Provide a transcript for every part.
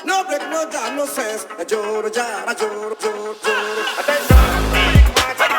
No break, no jam, no sense. A joro jara, joro, joro, joro. Attention.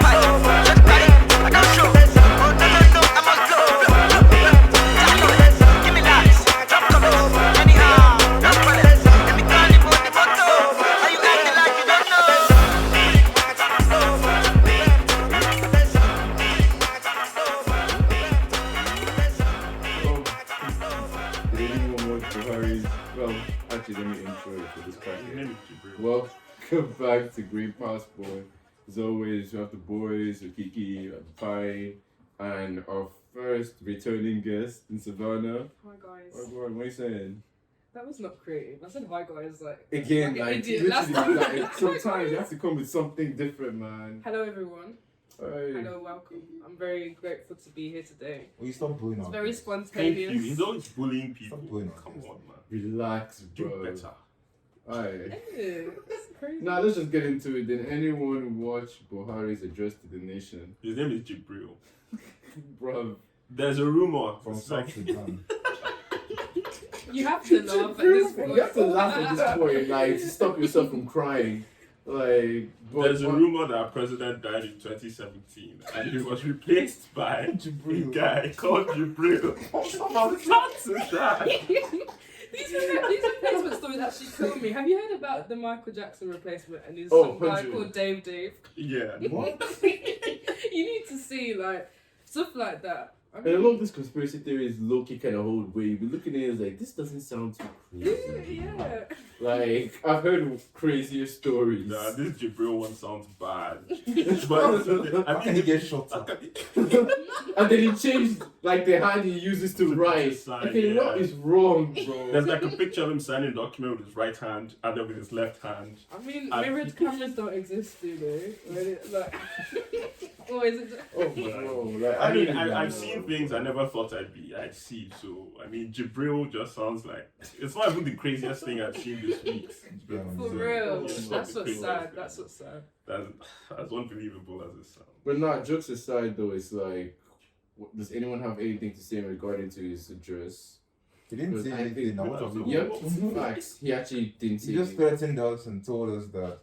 Welcome back to Green Passport. As always, we have the boys, Okiki, Ifeanyi, and our first returning guest in Savannah. Hi guys. Oh, what are you saying? That was not creative. I said hi guys again, like literally, sometimes you have to come with something different, man. Hello everyone. Hey. Hello, welcome. I'm very grateful to be here today. Will you stop bullying It's us? very spontaneous. Thank you. He's always bullying people. Stop bullying Come us. on, man. Relax, bro. Do better. Aye. Hey, that's crazy. Now let's just get into it. Did anyone watch Buhari's address to the nation? His name is Jibril. Bro, There's a rumor From it's South like, Sudan. You have to laugh at this point. you have to laugh at this point, like to stop yourself from crying. Like, but there's a rumor that our president died in 2017 and he was replaced by a guy called Jibril from South Sudan. These replacement stories actually kill me. Have you heard about the Michael Jackson replacement and there's Oh, some guy 100. called Dave? Yeah. What? You need to see like stuff like that. I and a lot of this conspiracy theories low-key kind of hold weight. We're looking at it as like, this doesn't sound too crazy. yeah. Like, I've heard crazier stories. Nah, this Jibril one sounds bad. But How can he get shot up? And then he changed, like, the hand he uses to write. sign, Okay, yeah. what is wrong, bro? There's like a picture of him signing a document with his right hand and then with his left hand. I mean, I- mirrored cameras don't exist, do they? When it, like, or is it? Oh, bro. Like, I mean, don't even I've know. seen things I never thought I'd see. So, I mean, Jibril just sounds like it's not even the craziest thing I've seen this week. For So, real, it's not that's the what's craziest sad. thing. That's what's sad. That's as unbelievable as it sounds. But nah, jokes aside, though, it's like, does anyone have anything to say regarding to his address? He didn't Because say I anything. think- Now what was it? Yep, facts. He actually didn't say He just anything. threatened us and told us that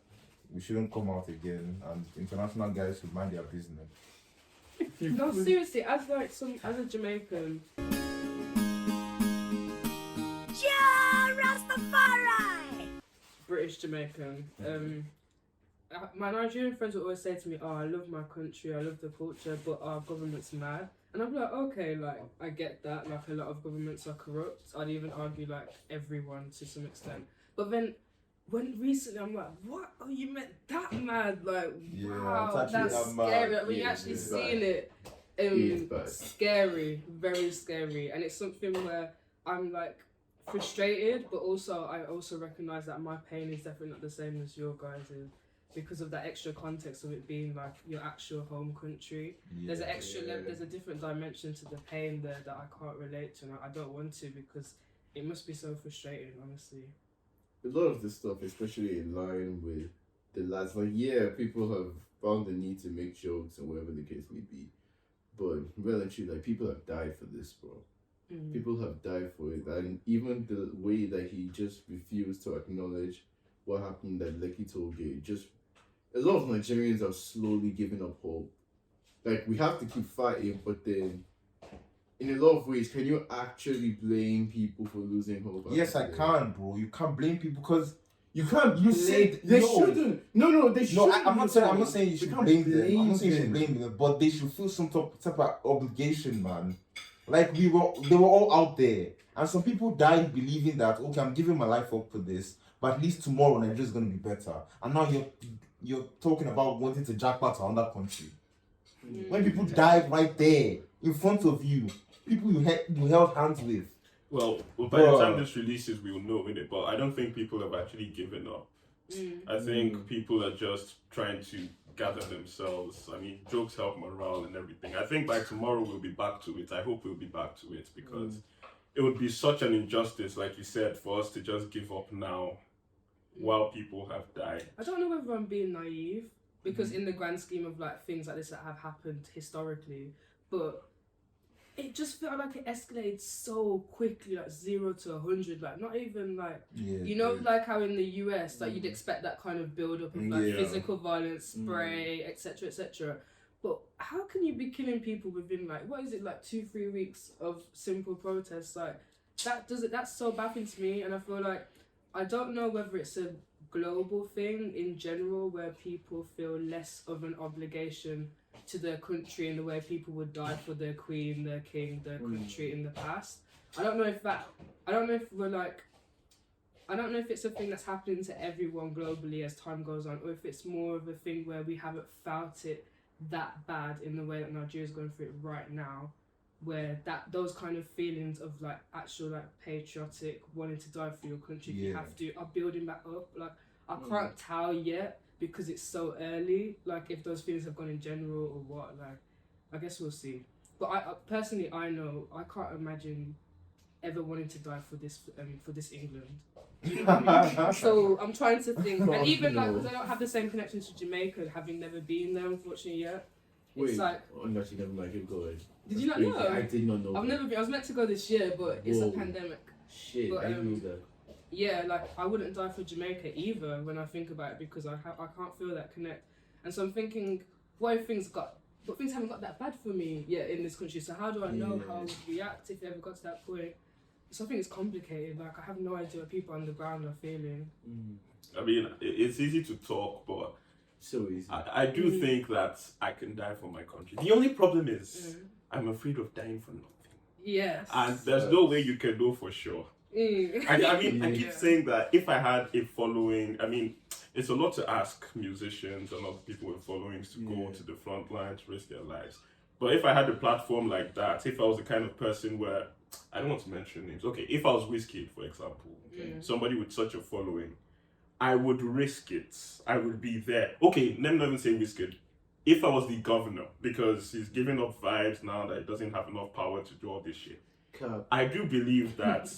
we shouldn't come out again and international guys should mind their business. No, seriously, as a Jamaican, British Jamaican, my Nigerian friends would always say to me, "Oh, I love my country, I love the culture, but our government's mad." And I'm like, okay, like I get that. Like a lot of governments are corrupt. I'd even argue like everyone to some extent. But then when recently I'm like, what? Oh, you meant that mad? Like, Yeah, wow, it's actually that's that mad. scary. Like, when Yeah, you're actually it's seeing it, It's bad. scary, very scary, and it's something where I'm like frustrated, but also I also recognize that my pain is definitely not the same as your guys' because of that extra context of it being like your actual home country. There's an extra there's a different dimension to the pain there that I can't relate to, and I don't want to because it must be so frustrating, honestly. A lot of this stuff, especially in line with the lads, like, yeah, people have found the need to make jokes and whatever the case may be. But relatively, like, people have died for this, bro. People have died for it. And even the way that he just refused to acknowledge what happened at Lekki Tollgate, just a lot of Nigerians are slowly giving up hope. Like, we have to keep fighting, but then in a lot of ways, can you actually blame people for losing hope? Yes, I can, bro. You can't blame people because You can't. You said Blame- they no. shouldn't. No, they no, shouldn't. I'm not saying you We should can't blame them. I'm not saying you should them. blame them, but they should feel some type of obligation, man. Like they were all out there, and some people died believing that okay, I'm giving my life up for this, but at least tomorrow Nigeria's gonna be better. And now you're talking about wanting to jackpot to another country. When people died right there in front of you, people you held hands with. Well, by the time this releases, we will know, innit? But I don't think people have actually given up. I think people are just trying to gather themselves. I mean, jokes help morale and everything. I think by tomorrow we'll be back to it. I hope we'll be back to it because it would be such an injustice, like you said, for us to just give up now while people have died. I don't know whether I'm being naive because in the grand scheme of like things like this that have happened historically, but it just felt like it escalated so quickly, like 0 to 100, like not even like, you know, like how in the US, like you'd expect that kind of build up of like physical violence, spray, etc., etc. But how can you be killing people within like, what is it, like 2-3 weeks of simple protests? Like that's so baffling to me, and I feel like I don't know whether it's a global thing in general where people feel less of an obligation to their country in the way people would die for their queen, their king, their country in the past. I don't know if it's a thing that's happening to everyone globally as time goes on, or if it's more of a thing where we haven't felt it that bad in the way that Nigeria's going through it right now, where those kind of feelings of like actual like patriotic wanting to die for your country if you have to are building back up. Like I can't tell yet because it's so early, like if those feelings have gone in general or what. Like I guess we'll see. But I personally, I know I can't imagine ever wanting to die for this England. Do you know what I mean? So I'm trying to think, and even like because I don't have the same connection to Jamaica, having never been there unfortunately yet. It's like, actually, never mind. Keep going. Did you not know? I did not know. I've never been. I was meant to go this year, but it's a pandemic. Shit, But, I knew that. Yeah, like I wouldn't die for Jamaica either when I think about it, because I can't feel that connect. And so I'm thinking, what if things haven't got that bad for me yet in this country? So how do I know how I would react if it ever got to that point? So I think it's complicated. Like I have no idea what people on the ground are feeling. I mean, it's easy to talk, but so easy. I do think that I can die for my country. The only problem is I'm afraid of dying for nothing. Yes. And there's no way you can know for sure. I mean, I keep saying that if I had a following, I mean, it's a lot to ask musicians and other people with followings to go to the front line to risk their lives. But if I had a platform like that, if I was the kind of person where, I don't want to mention names, okay, if I was Wizkid, for example, somebody with such a following, I would risk it. I would be there. Okay, let me not even say Wizkid. If I was the governor, because he's giving up vibes now that he doesn't have enough power to do all this shit. I do believe that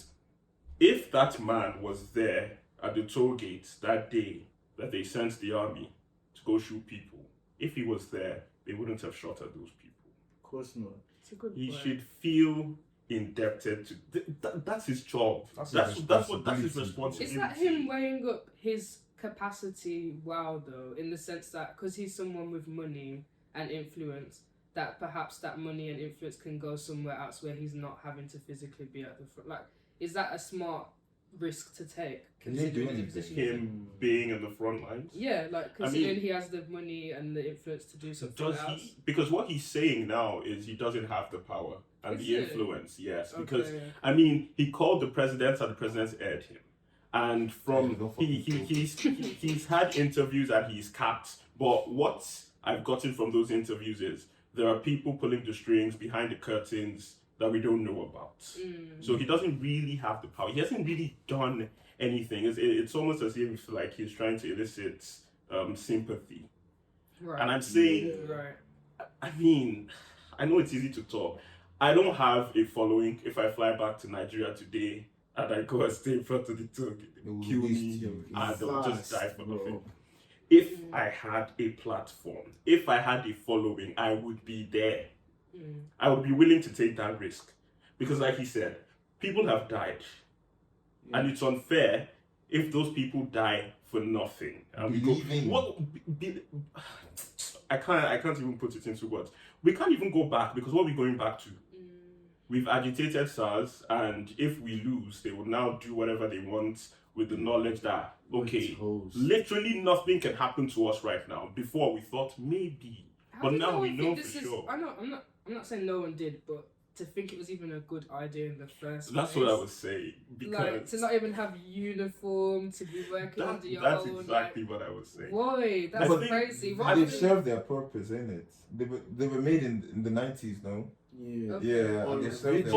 if that man was there at the toll gate that day that they sent the army to go shoot people, if he was there, they wouldn't have shot at those people. Of course not. It's a good He point. should feel indebted to. That's his job. That's his responsibility. Is that him weighing up his capacity well, though, in the sense that because he's someone with money and influence, that perhaps that money and influence can go somewhere else where he's not having to physically be at the front? Like, is that a smart risk to take? Considering the position him being in the front lines? Yeah, like considering he has the money and the influence to do something else. Because what he's saying now is he doesn't have the power and the influence. Yes, because I mean, he called the president and the president aired him. And from he's had interviews and he's capped. But what I've gotten from those interviews is there are people pulling the strings behind the curtains that we don't know about. So he doesn't really have the power. He hasn't really done anything. It's almost as if like he's trying to elicit sympathy. Right. And I'm saying, I mean, I know it's easy to talk. I don't have a following. If I fly back to Nigeria today and I go and stay in front of the toll, kill me and they'll just die for nothing. If I had a platform, if I had a following, I would be there. I would be willing to take that risk. Because like he said, people have died. And it's unfair if those people die for nothing. And I can't even put it into words. We can't even go back, because what are we going back to? We've agitated SARS, and if we lose, they will now do whatever they want with the knowledge that, okay, literally nothing can happen to us right now. Before we thought maybe, but now we know for sure. I'm not saying no one did, but to think it was even a good idea in the first place. That's what I was saying. Because like, to not even have uniform, to be working under your that's own. Exactly what I was saying. Boy, that's crazy. They served their purpose, innit? They were made in the 90s, no? Yeah. Okay. Yeah. Well, And they served they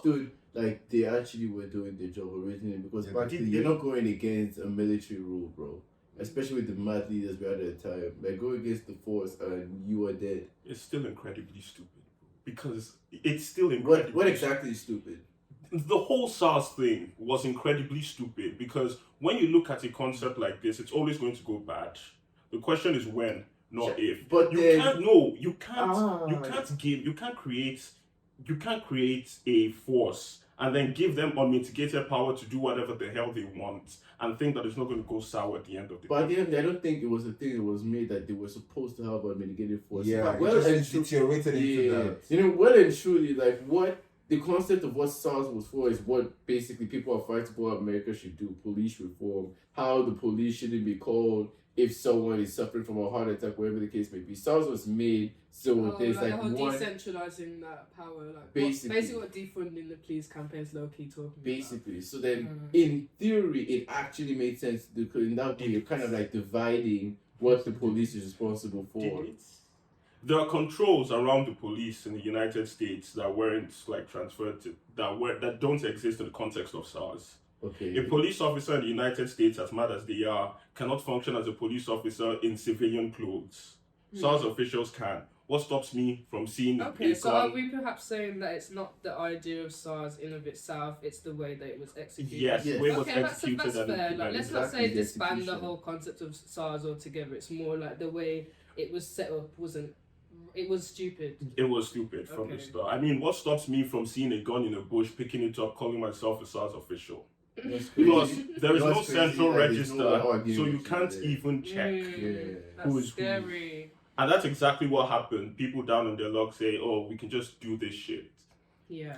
stood like they actually were doing their job originally, because back then you're not going against a military rule, bro. Especially with the mad leaders we had at the time. Like, go against the force and you are dead. It's still incredibly stupid. Because it's still incredibly What exactly is stupid? The whole SARS thing was incredibly stupid, because when you look at a concept like this, it's always going to go bad. The question is when, not if. But you can't create you can't create a force and then give them unmitigated power to do whatever the hell they want and think that it's not going to go sour at the end of the day. But at the end, I don't think it was a thing that was made that they were supposed to have a mitigating force. Yeah, well it and just truly, deteriorated into that. you know, well and truly, like what the concept of what SARS was for is what basically people are fighting for. America should do police reform. How the police shouldn't be called if someone is suffering from a heart attack, whatever the case may be. SARS was made so there's like like the whole one. decentralizing that power, like Basically. what defunding the police campaigns low key talking Basically, so then in theory, it actually made sense because in that way, you're kind of like dividing what the police is responsible for. There are controls around the police in the United States that weren't like transferred to that don't exist in the context of SARS. Okay. A police officer in the United States, as mad as they are, cannot function as a police officer in civilian clothes. SARS officials can. What stops me from seeing Okay, a so gun? are we perhaps saying that it's not the idea of SARS in of itself, it's the way that it was executed? Yes, Yes. the way it was Okay, that's executed. fair. and Like, implemented. let's not say Exactly, the disband the execution. whole concept of SARS altogether. It's more like the way it was set up it was stupid. It was stupid from the Okay. start. I mean, what stops me from seeing a gun in a bush, picking it up, calling myself a SARS official? Because Because there is no That's crazy, central like, there's register, no so argument you to can't that. even check. That's Who is who? scary. And that's exactly what happened. People down on their luck say, oh, we can just do this shit. Yeah.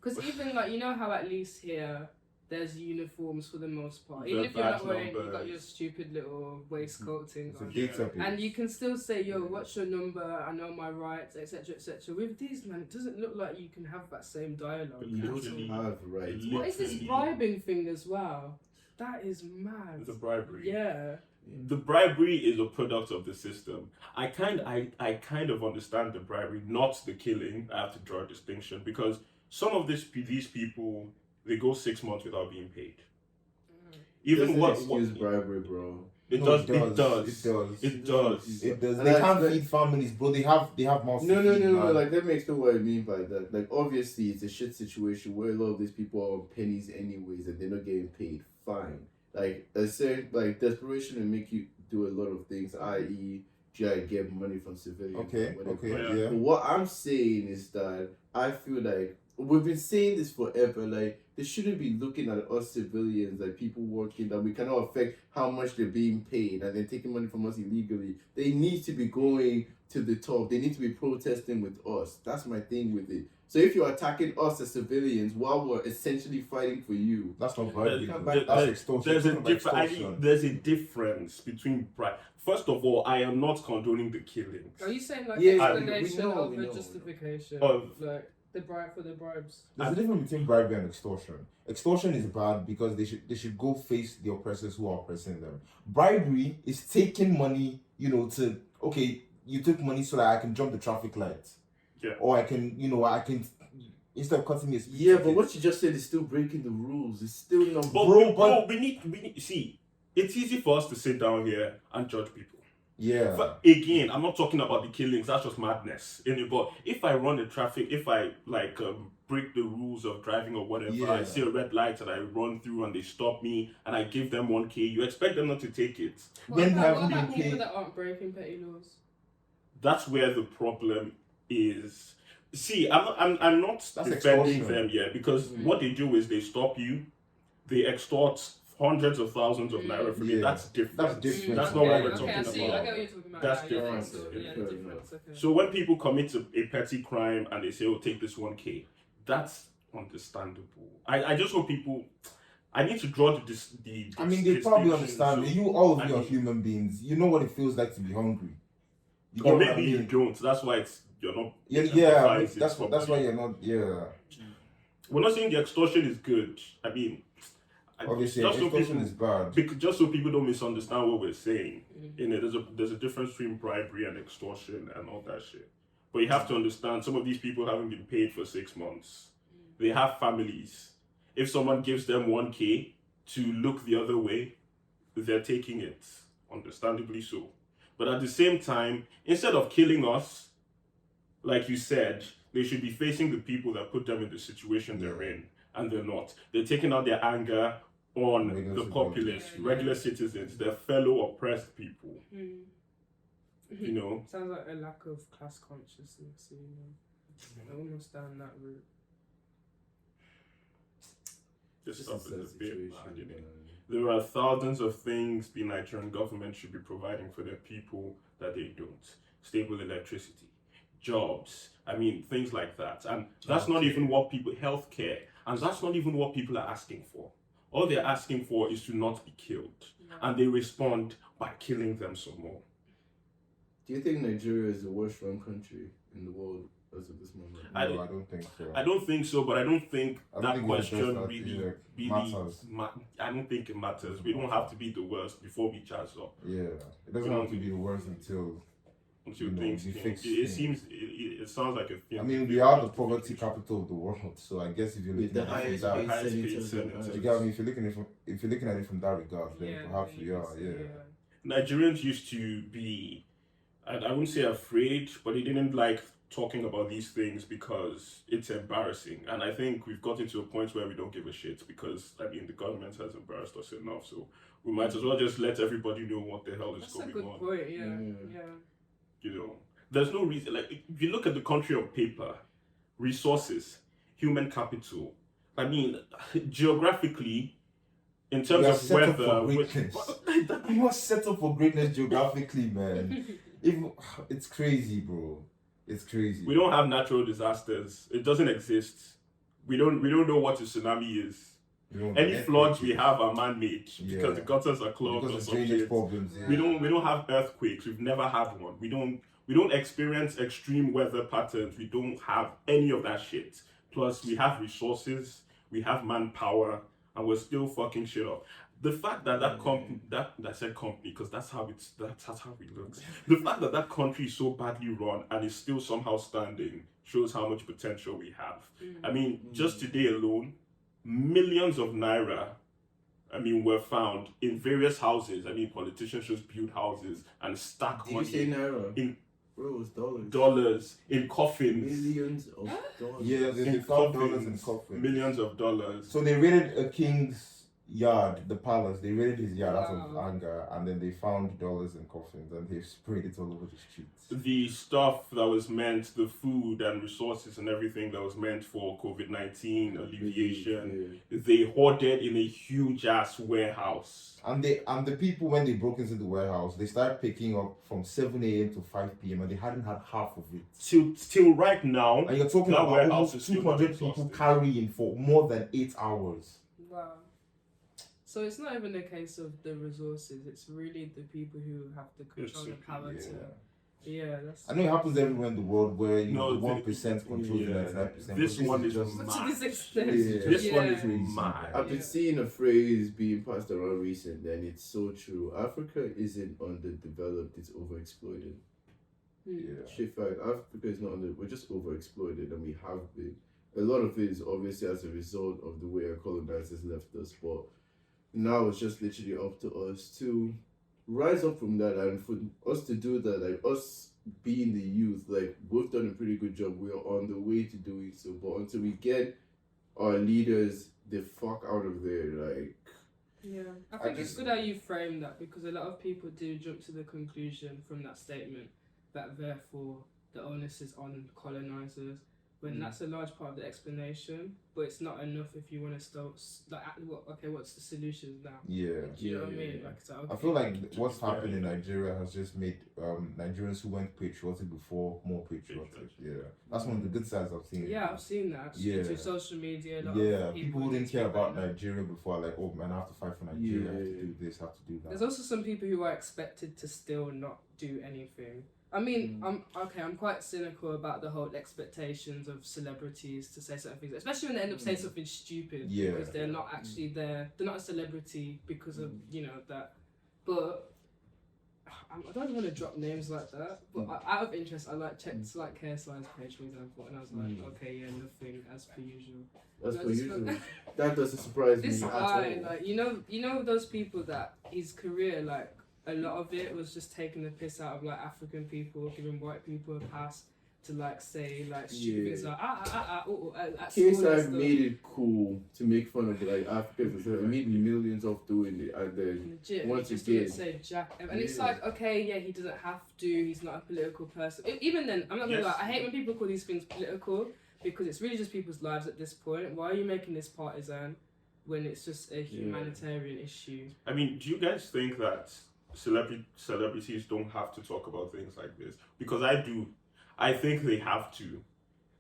Because even like, you know how at least here there's uniforms for the most part. Even The if you're not badge wearing, you got numbers. your stupid little waistcoat thing It's a on. data page. And you can still say, yo, what's your number? I know my rights, etc., etc. With these, man, it doesn't look like you can have that same dialogue. But You Literally. don't have rights. What is this bribing thing as well? That is mad. It's a bribery. Yeah. The bribery is a product of the system. I kind of understand the bribery, not the killing. I have to draw a distinction because some of these people, they go 6 months without being paid. Even what excuse bribery, bro. it No, does. It does. It does. They can't feed families, bro. They have mouths No, to no, feed, no, no. man. Like that makes no what I mean by that. Like obviously, it's a shit situation where a lot of these people are on pennies anyways, and they're not getting paid. Fine. Like a certain like desperation will make you do a lot of things, i.e., try to get money from civilians. Okay, or whatever. okay, yeah. But what I'm saying is that I feel like we've been saying this forever. Like they shouldn't be looking at us civilians, like people working, that we cannot affect how much they're being paid, and then taking money from us illegally. They need to be going to the top. They need to be protesting with us. That's my thing with it. So if you're attacking us as civilians while we're essentially fighting for you, That's not bribery. There- That's extortion. There's a Talking about difference. I extortion. think there's a difference between bribe. First of all, I am not condoning the killings. Are you saying like Yeah, explanation we know, over we know. justification? Of- Like the bribe for the bribes? There's a difference between bribery and extortion. Extortion is bad because they should go face the oppressors who are oppressing them. Bribery is taking money, to you took money so that I can jump the traffic lights. Yeah. Or I can instead of cutting me a speed yeah. But ticket. what you just said is still breaking the rules. It's still not. Bro, we need see. It's easy for us to sit down here and judge people. Yeah. But again, I'm not talking about the killings. That's just madness. But if I run the traffic, if I break the rules of driving or whatever, I Yeah. see a red light and I run through and they stop me and I give them 1K, you expect them not to take it. When What haven't about been people paid- that aren't breaking petty laws? That's where the problem is. See, I'm not That's defending extortion. them yet because what they do is they stop you, they extort hundreds of thousands of naira from you. Yeah. That's different. That's different. That's not what we're okay, talking I see. about. I get what you're talking about. That's Yeah, different. so, Yeah, yeah, fair difference. Okay. So when people commit a petty crime and they say, "Oh, take this 1K," that's understandable. I just hope people. I need to draw the I mean, they probably distinction. understand. So- All of I you are mean- human beings. You know what it feels like to be hungry. You Or get what I maybe you mean? don't. That's why you're not. Yeah, empathizing that's properly. why you're not. Yeah, We're not saying the extortion is good. I mean, obviously, just so extortion people- is bad. just so people don't misunderstand what we're saying. There's a difference between bribery and extortion and all that shit. But you have to understand, some of these people haven't been paid for 6 months. They have families. If someone gives them 1K to look the other way, they're taking it, understandably so. But at the same time, instead of killing us, like you said, they should be facing the people that put them in the situation they're in, and they're not. They're taking out their anger on Regular the citizens. populace, regular citizens, their fellow oppressed people. You know, Sounds like a lack of class consciousness, you know. almost down that route. This Just stuff a sad is a bit situation, mad, you know. man. There are thousands of things the Nigerian government should be providing for their people that they don't. Stable electricity, jobs, I mean, things like that. And that's not even what people, healthcare, and that's not even what people are asking for. All they're asking for is to not be killed. And they respond by killing them some more. Do you think Nigeria is the worst run country in the world as of this moment? No, I don't think so. I don't think so, but I don't think I don't that think question it's just really, that, really matters. I don't think it matters. We don't have to be the worst before we charge up. Yeah, it doesn't have to be the worst until Until you know, things we change. fix It things. seems, it sounds like a thing. I mean, we are the poverty capital of the world, so I guess if you're With looking the at it highest from paid that, highest paid senators and senators. you get me? If you're looking at it from that regard, then Yeah, perhaps then we you are. can Yeah. see, Nigerians used to be, I wouldn't say afraid, but they didn't like talking about these things because it's embarrassing. And I think we've gotten to a point where we don't give a shit because, I mean, the government has embarrassed us enough. So we might as well just let everybody know what the hell is That's a going good on. point, yeah. Mm. Yeah. You know, there's no reason. Like, if you look at the country on paper, resources, human capital, I mean, geographically, in terms We are of set up weather, for greatness. We are set up for greatness geographically, man. It's crazy, bro. It's crazy. we don't have natural disasters. It doesn't exist. We don't know what a tsunami is. We don't Any have floods we earthquakes. have are man-made Yeah. because the gutters are clogged or because of some drainage shit. problems. Yeah. We don't have earthquakes. We've never had one. We don't experience extreme weather patterns. We don't have any of that shit. Plus, we have resources, we have manpower, and we're still fucking shit up. The fact that company, that I said company because that's how it looks. The fact that that country is so badly run and is still somehow standing shows how much potential we have. I mean, just today alone, millions of naira, were found in various houses. I mean, politicians just build houses and stack Did you money say naira? in Bro, it was dollars. dollars, in coffins, Millions of dollars. Yeah, they in found dollars in coffins, coffins. millions of dollars. So they raided a king's yard, the palace. They raided his yard out of Wow. anger, and then they found dollars in coffins, and they sprayed it all over the streets. The stuff that was meant, the food and resources and everything that was meant for COVID-19 alleviation, they hoarded in a huge ass warehouse. And the people, when they broke into the warehouse, they started picking up from 7 a.m. to 5 p.m. and they hadn't had half of it. Till right now, And you're talking that about warehouse almost is still 200 not people exhausted. carrying for more than 8 hours. Wow. So it's not even a case of the resources, it's really the people who have the control and It's- power Yeah. to. Yeah, that's. I know it happens everywhere in the world where you know No, the 1% controls the yeah. 99%. This but one is just But mad. to this extent. Yeah. This one is Yeah. mad. I've been Yeah. seeing a phrase being passed around recently, and it's so true. Africa isn't underdeveloped; it's overexploited. yeah. Shit fact, Africa is not under. We're just overexploited, and we have been. A lot of it is obviously as a result of the way our colonizers left us, but now it's just literally up to us to rise up from that, and for us to do that, like us being the youth, like we've done a pretty good job. We're on the way to doing so, but until we get our leaders the fuck out of there, like. Yeah, I think it's just- good how you frame that because a lot of people do jump to the conclusion from that statement that therefore the onus is on colonizers when that's a large part of the explanation, but it's not enough if you want to start what's the solution now? Yeah. Do you know what I mean? Yeah. Like, so, I okay. feel like what's happened in Nigeria has just made Nigerians who went patriotic before more patriotic. Yeah, that's one of the good sides I've seen. Yeah, I've seen that. Yeah. Through social media. A lot Yeah, of people who didn't care speak about that. Nigeria before are like, oh man, I have to fight for Nigeria, I have to Yeah. do this, I have to do There's that. also some people who are expected to still not do anything. I mean, I'm quite cynical about the whole expectations of celebrities to say certain things, especially when they end up saying something stupid Yeah. because they're not actually there. They're not a celebrity because of that. But I don't want to drop names like that. But out of interest, I checked KSI's page for example, and I was like, okay, yeah, nothing as per usual. That's No, per this usual. one- That doesn't surprise me This at guy, all. like you know those people that his career, like a lot of it was just taking the piss out of like African people, giving white people a pass, to like say like stupid things like at KSI school and stuff. made it cool to make fun of like Africans and stuff. He made millions off doing it, and then Legit, once he just again, didn't say jack, and it's like, okay, yeah, he doesn't have to. He's not a political person. Even then, I'm not gonna lie. I hate when people call these things political because it's really just people's lives at this point. Why are you making this partisan when it's just a humanitarian issue? I mean, do you guys think that celebrities don't have to talk about things like this? Because I do. I think they have to.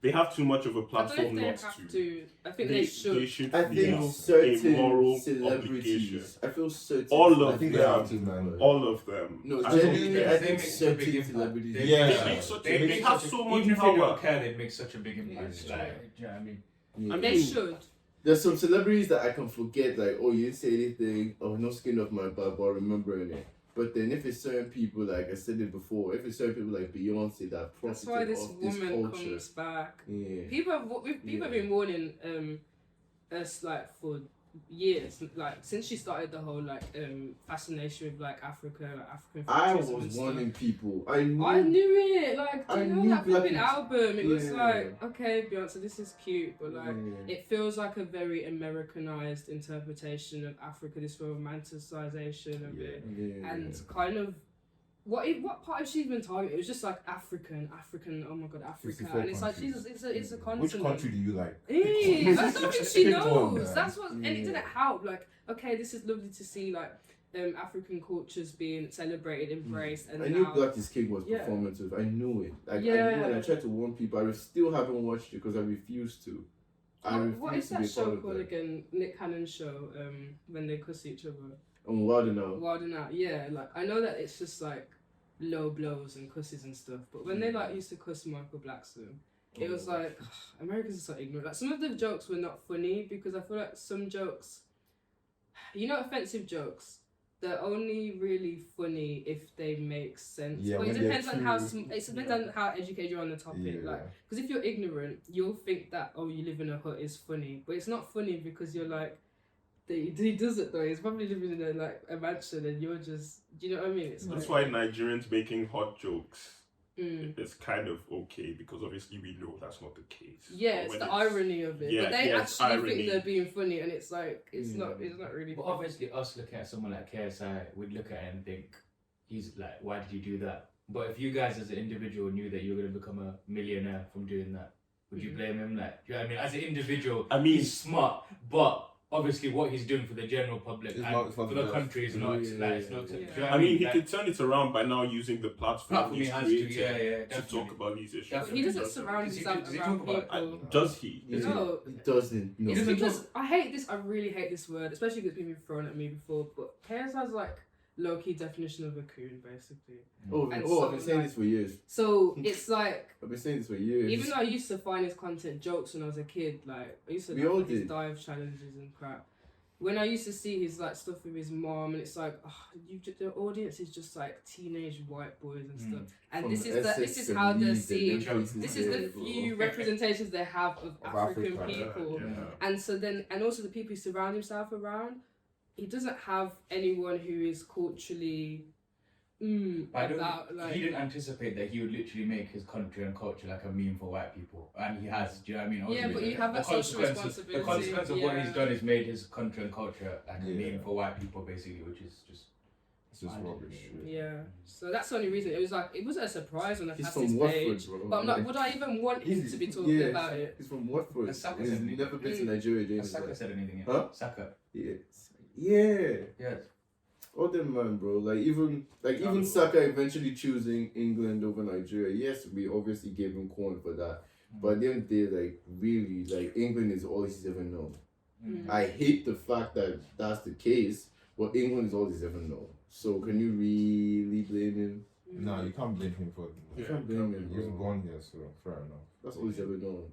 They have too much of a platform I not don't think to. they have to. I think they should. They should I feel think certain a moral obligation. celebrities. I feel certain. All of I think them. they have to, man. All of them. No, I genuinely, think I they think make such a certain big impact. celebrities. They have so much even if they power. don't care, they make such a big impact. Yeah, Like, do you know what I mean? Yeah. I They mean, should. There's some celebrities that I can forget, like, oh, you didn't say anything, oh, no skin off my butt, but remembering it. But then if it's certain people, like I said it before, if it's certain people like Beyonce that That's profited why this off this woman culture. comes back. Yeah. People have been warning us like for years, like since she started the whole like fascination with like Africa, like African I futurism was and stuff. warning people. I knew. I knew it. Like, do I you know knew that flipping Black- album? It was Yeah. like, okay, Beyonce, this is cute, but like, Yeah. it feels like a very Americanized interpretation of Africa. This romanticization of it, Yeah. and kind of. What part is she even targeting? It was just like African. Oh my god, Africa, 64 and it's like countries. Jesus. It's a continent. Which country do you like? That's something she Pick one, knows. man. That's what, and it didn't Yeah. help. Like, okay, this is lovely to see, like, African cultures being celebrated, embraced, and I now. knew Black is King was Yeah. performative. I knew it. Like, I Yeah. knew, and I tried to warn people. I still haven't watched it because I refuse to. What is to that be a part show of called that. again? Nick Cannon's show. When they cuss each other. I'm wild now. Wild and Out. Yeah, like I know that it's just like low blows and cusses and stuff, but when they like used to cuss Michael Blackson, it was like Americans are so ignorant. Like some of the jokes were not funny because I feel like some jokes, offensive jokes, they're only really funny if they make sense. Yeah, but it when they're depends on how true. it depends on how educated you are on the topic. Yeah. Like, because if you're ignorant, you'll think that you live in a hut is funny, but it's not funny because you're like. He does it though. He's probably living in a mansion, and you're just. Do you know what I mean? It's That's like, why Nigerians making hot jokes Mm. is kind of okay because obviously we know that's not the case. Yeah, But it's when the irony of it. But they it's actually irony. think they're being funny, and it's like it's not really. But obviously, us looking at someone like KSI, we'd look at it and think, he's like, why did you do that? But if you guys as an individual knew that you were going to become a millionaire from doing that, would you blame him? Like, do you know what I mean? As an individual, I mean- he's smart, but obviously what he's doing for the general public It's and not for the the best. country is not, Yeah. like, it's not, do you know what I mean, he Like, could turn it around by now using the platform Platform he he's has to, created yeah, to definitely. talk about these issues. Definitely. He doesn't Does surround he himself talk around about- people. Does he? No. It doesn't. No. He It's doesn't because I hate this. I really hate this word, especially because it's been thrown at me before. But KSI's like low key definition of a coon, basically. Oh, And I've so, been saying like- this for years. So it's like. I've been saying this for years. Even though I used to find his content jokes when I was a kid, like I used to We all like his did. dive challenges and crap. When I used to see his like stuff with his mom, and it's like, the audience is just like teenage white boys and stuff. And From this is Essex how and they're Leeds and seen. them places This is the there, bro. few representations they have of African Africa, people. Yeah. And so then, and also the people he surround himself around, he doesn't have anyone who is culturally I don't, about like. he didn't anticipate that he would literally make his country and culture like a meme for white people, and he has. Do you know what I mean? Yeah, Ultimately, but you have the a social consequences- responsibility. The consequence of what Yeah. he's done is made his country and culture like a Yeah. meme for white people, basically, which is just. It's just rubbish. Yeah, so that's the only reason. It was like it wasn't a surprise when I He's passed his from Watford, page, bro. but I'm like, would I even want him to be talking about it? He's from Watford. And Saka He's said it. never been to Nigeria. James. Has Saka said anything yet? Huh? Saka. Yes. Yeah. Yes. All them man, bro. Even Saka eventually choosing England over Nigeria. Yes, we obviously gave him corn for that. But at the end of the day, like really, like England is all he's ever known. I hate the fact that that's the case, but England is all he's ever known. So can you really blame him? No, you can't blame him for You can't blame him, He was bro. born here, so fair enough. That's all he's ever known.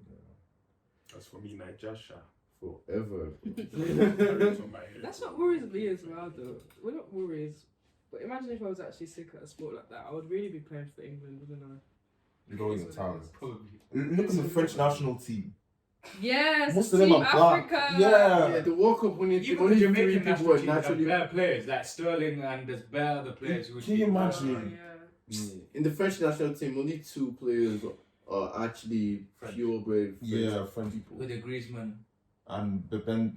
That's for me, Nigeria. Forever. That's what worries me as well, though. We're not worried, but imagine if I was actually sick at a sport like that. I would really be playing for England, wouldn't I? Going in town. Probably. Look at the French national team. Yes, Most of them Team are black. Africa. Yeah, the World Cup winning team, Even the only three Jamaican people national were team have naturally. better players like Sterling, and there's better other players who would Can you be- imagine? Yeah. Yeah. In the French national team, only two players are actually purebred French people. With the Griezmann. And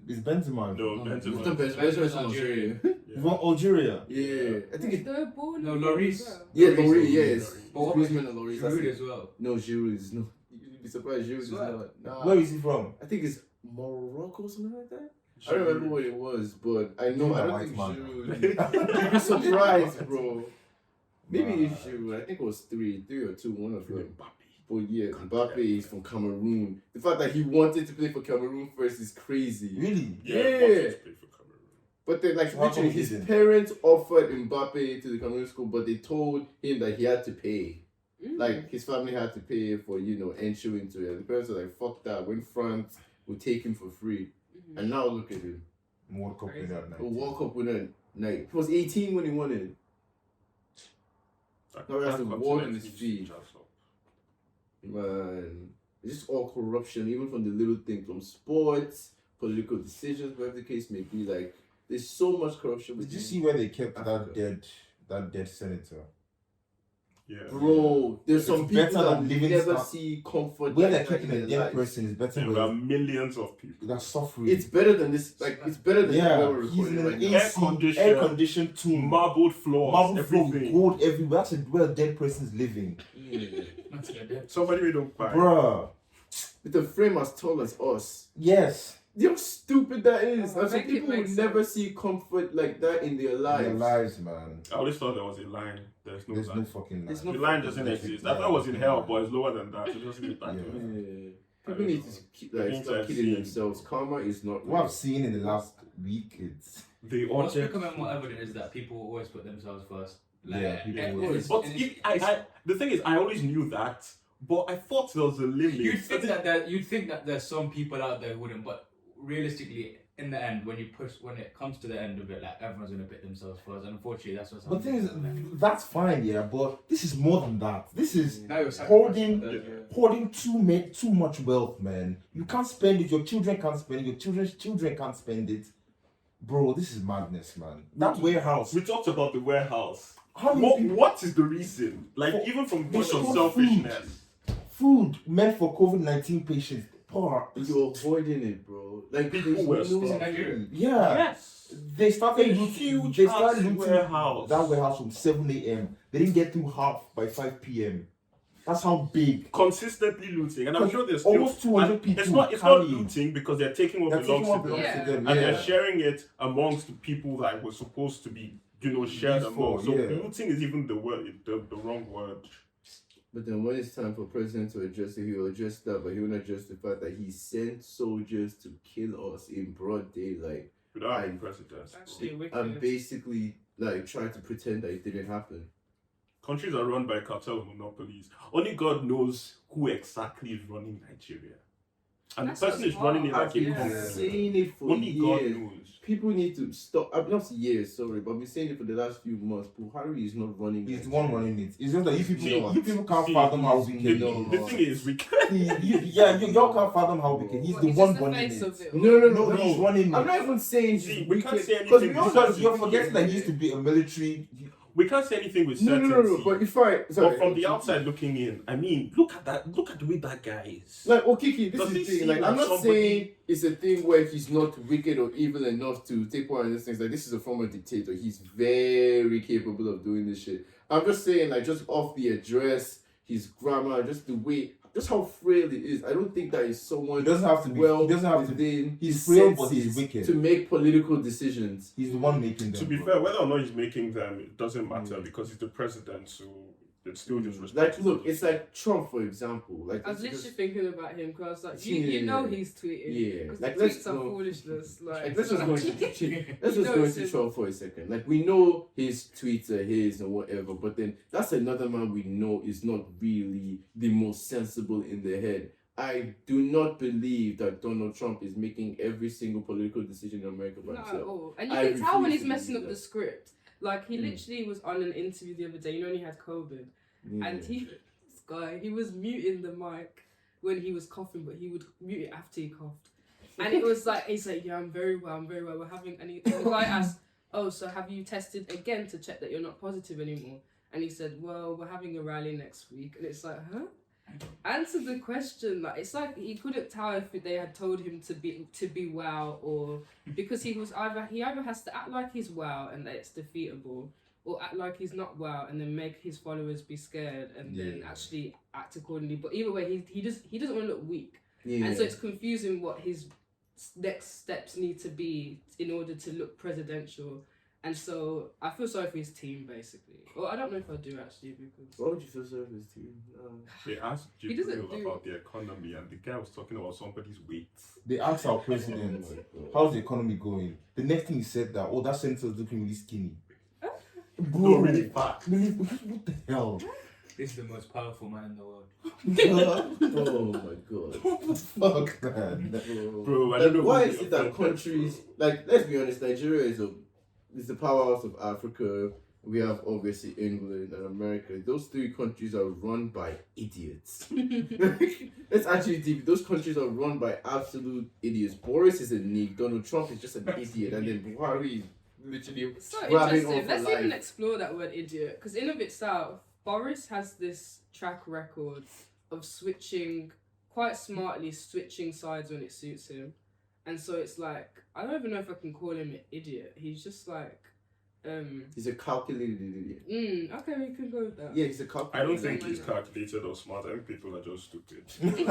is Benzema? No, It's Benzema. not Benzema's from Algeria. He's from Algeria. Yeah, I think it's They're born No, in Lloris. Israel. yeah, Lloris. Laurie. Yes, But what Griezmann and Laurie. Giroud as well. No, Giroud is no. You'd be surprised. Giroud is Swear. not. Nah. Where is he from? I think it's Morocco or something like that. I don't remember what it was, but I know. I don't think Giroud. You'd be surprised, bro. Maybe it's Giroud. I think it was three or two, one of them. But yeah, Mbappe is from Cameroon. The fact that he wanted to play for Cameroon first is crazy. Really? Yeah. wanted to play for Cameroon. But then, like, So how literally, come he his didn't? parents offered Mbappe to the Cameroon school, but they told him that he had to pay. Like, his family had to pay for, entry into it. The parents were like, fuck that. When France would take him for free. And now look at him. World Cup winner at A 19. World Cup winner. Like, he was 18 when he won it. Now he has to ward on his feet. Man, it's just all corruption, even from the little things, from sports, political decisions, whatever the case may be. Like, there's so much corruption. Did you see where they kept Africa. that dead senator? Yeah. Bro, there's It's some better people that than living never stuff. see comfort. Where they're like that keeping in a their dead life. person is better There are than millions of people. that's suffering. It's better than this. Like, it's better than yeah, what we're he's in recording an right now. AC, air-conditioned tomb. Marbled floors, Marble floor, everything. gold everywhere. That's where a dead person's living. Somebody made them cry. Bruh. With a frame as tall as us. Yes. You know how stupid that is. Oh, And some make it people make would never sense. see comfort like that in their lives. Their lives, man. I always thought there was a line. There's no There's line. no fucking line. There's no The line doesn't exist. I thought it was in hell, but it's lower than that. It doesn't get back to Yeah. it. People need to keep, like, Things stop I've killing seen. themselves. Karma is not What real. I've seen in the last week, it's They What's ordered. becoming more evident is that people always put themselves first. Yeah, people it's- But it's- the thing is, I always knew that, but I thought there was a limit. you'd think that there's some people out there who wouldn't, but realistically, in the end, when it comes to the end of it, like everyone's gonna put themselves first, and unfortunately, that's what's But the happening. thing is, that's fine, yeah, but this is more than that. This is Now you're hoarding, sacrificing hoarding too much wealth, man. You can't spend it. Your children can't spend it. Your children's children can't spend it. Bro, this is madness, man. That warehouse. We talked about the warehouse. How many people, What is the reason? Like, For- even from they point of stole selfishness. food meant for COVID-19 patients? Poor. You're avoiding it, bro. Like, People there's were no- starving. Nigeria. Yeah. Yes. They started A looting. huge They started ass looting warehouse. that warehouse from 7 a.m. They didn't get through half by 5 p.m. That's how big. Consistently looting, and I'm sure there's still, Almost 200 and people It's not carrying. looting because they're taking what They're taking belongs what to them, belongs Yeah. to them. and Yeah. they're sharing it amongst the people that were supposed to be, shared Useful, among. So yeah. looting is even the wrong word. But then when it's time for president to address it, he will address that, but he will not address the fact that he sent soldiers to kill us in broad daylight. Without having presidents. Actually, wicked. And basically, like, trying to pretend that it didn't happen. Countries are run by cartel monopolies. Only God knows who exactly is running Nigeria. And That's the person what's is running it hard. like a I've been Yeah. saying it for Only God years. knows. People need to stop. I'm not years, sorry, but I've been saying it for the last few months. Buhari is not running. He's the one running it. It's just that you people, See, you people can't see, fathom how he's wicked no- he The is. thing is, we can't. Y'all can't fathom how wicked. He's What, the he's one just the running face it. of it. No. He's running I'm it. not even saying See, he's we can't wicked, say because anything Because you're he- forgetting that he used to be a military. We can't say anything with No. certainty. But if I, But from the outside looking in, I mean, look at that. Look at the way that guy is. like Okiki, this Does is he the thing. seem Like, like I'm not somebody- saying it's a thing where he's not wicked or evil enough to take part in these things. Like, this is a former dictator. He's very capable of doing this shit. I'm just saying, like, just off the address, his grammar, just the way, just how frail it is. I don't think that is someone He doesn't have to be. well he doesn't have to be. within He's his frail, but he's senses wicked. to make political decisions. He's the one making them. To be bro. fair, whether or not he's making them, it doesn't matter because he's the president, so it's still just Like, responsible. look, it's like Trump, for example. Like, I was it's literally just- thinking about him because I was like, Yeah. you know he's tweeting. Yeah. Because Like, the let's tweets are go- foolishness. Like, let's just go into let's You just know go it's into him. Trump for a second. Like, we know his tweets are his and whatever, but then that's another man we know is not really the most sensible in the head. I do not believe that Donald Trump is making every single political decision in America by Not at himself. all. And you I can tell when refuse he's to messing up believe the that. script. Like, he literally was on an interview the other day, you know, when he had COVID. Yeah. And this guy, he was muting the mic when he was coughing, but he would mute it after he coughed. And it was like, he's like, yeah, I'm very well. We're having, and the guy asked, oh, so have you tested again to check that you're not positive anymore? And he said, well, we're having a rally next week. And it's like, huh? answer the question. Like it's like he couldn't tell if they had told him to be wow, or because he either has to act like he's wow and that it's defeatable, or act like he's not wow and then make his followers be scared and then actually act accordingly. But either way, he doesn't want to look weak, and so it's confusing what his next steps need to be in order to look presidential. And so I feel sorry for his team, basically. Well, I don't know if I do actually, because Why would you feel sorry for his team? They asked He doesn't Jibril about the economy, and the guy was talking about somebody's weight. They asked our president, how's the economy going? The next thing he said that, that senator's looking really skinny. Bro, No, really fat. What the hell? This is the most powerful man in the world. Oh my god. What the fuck, man? Bro, I Like, don't know. why who is the it that offended, countries, like, let's be honest, Nigeria is the powerhouse of Africa. We have obviously England and America. Those three countries are run by idiots. Let's actually deep. Those countries are run by absolute idiots. Boris is a neek. Donald Trump is just an idiot, and then Buhari is literally it's so grabbing interesting. on Let's for even life. explore that word idiot, because in of itself, Boris has this track record of quite smartly switching sides when it suits him, and so it's like I don't even know if I can call him an idiot. He's just like. He's a calculated idiot. Okay, we can go with that. Yeah, he's a I calculated. don't think he's calculated or smart. I think people are just stupid. No, he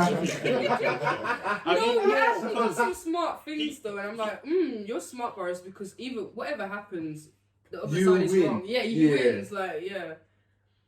actually does some smart things though, and I'm like, you're smart, Boris, because whatever happens, the other You side is win. wrong. Yeah, he Yeah. wins. Like, yeah.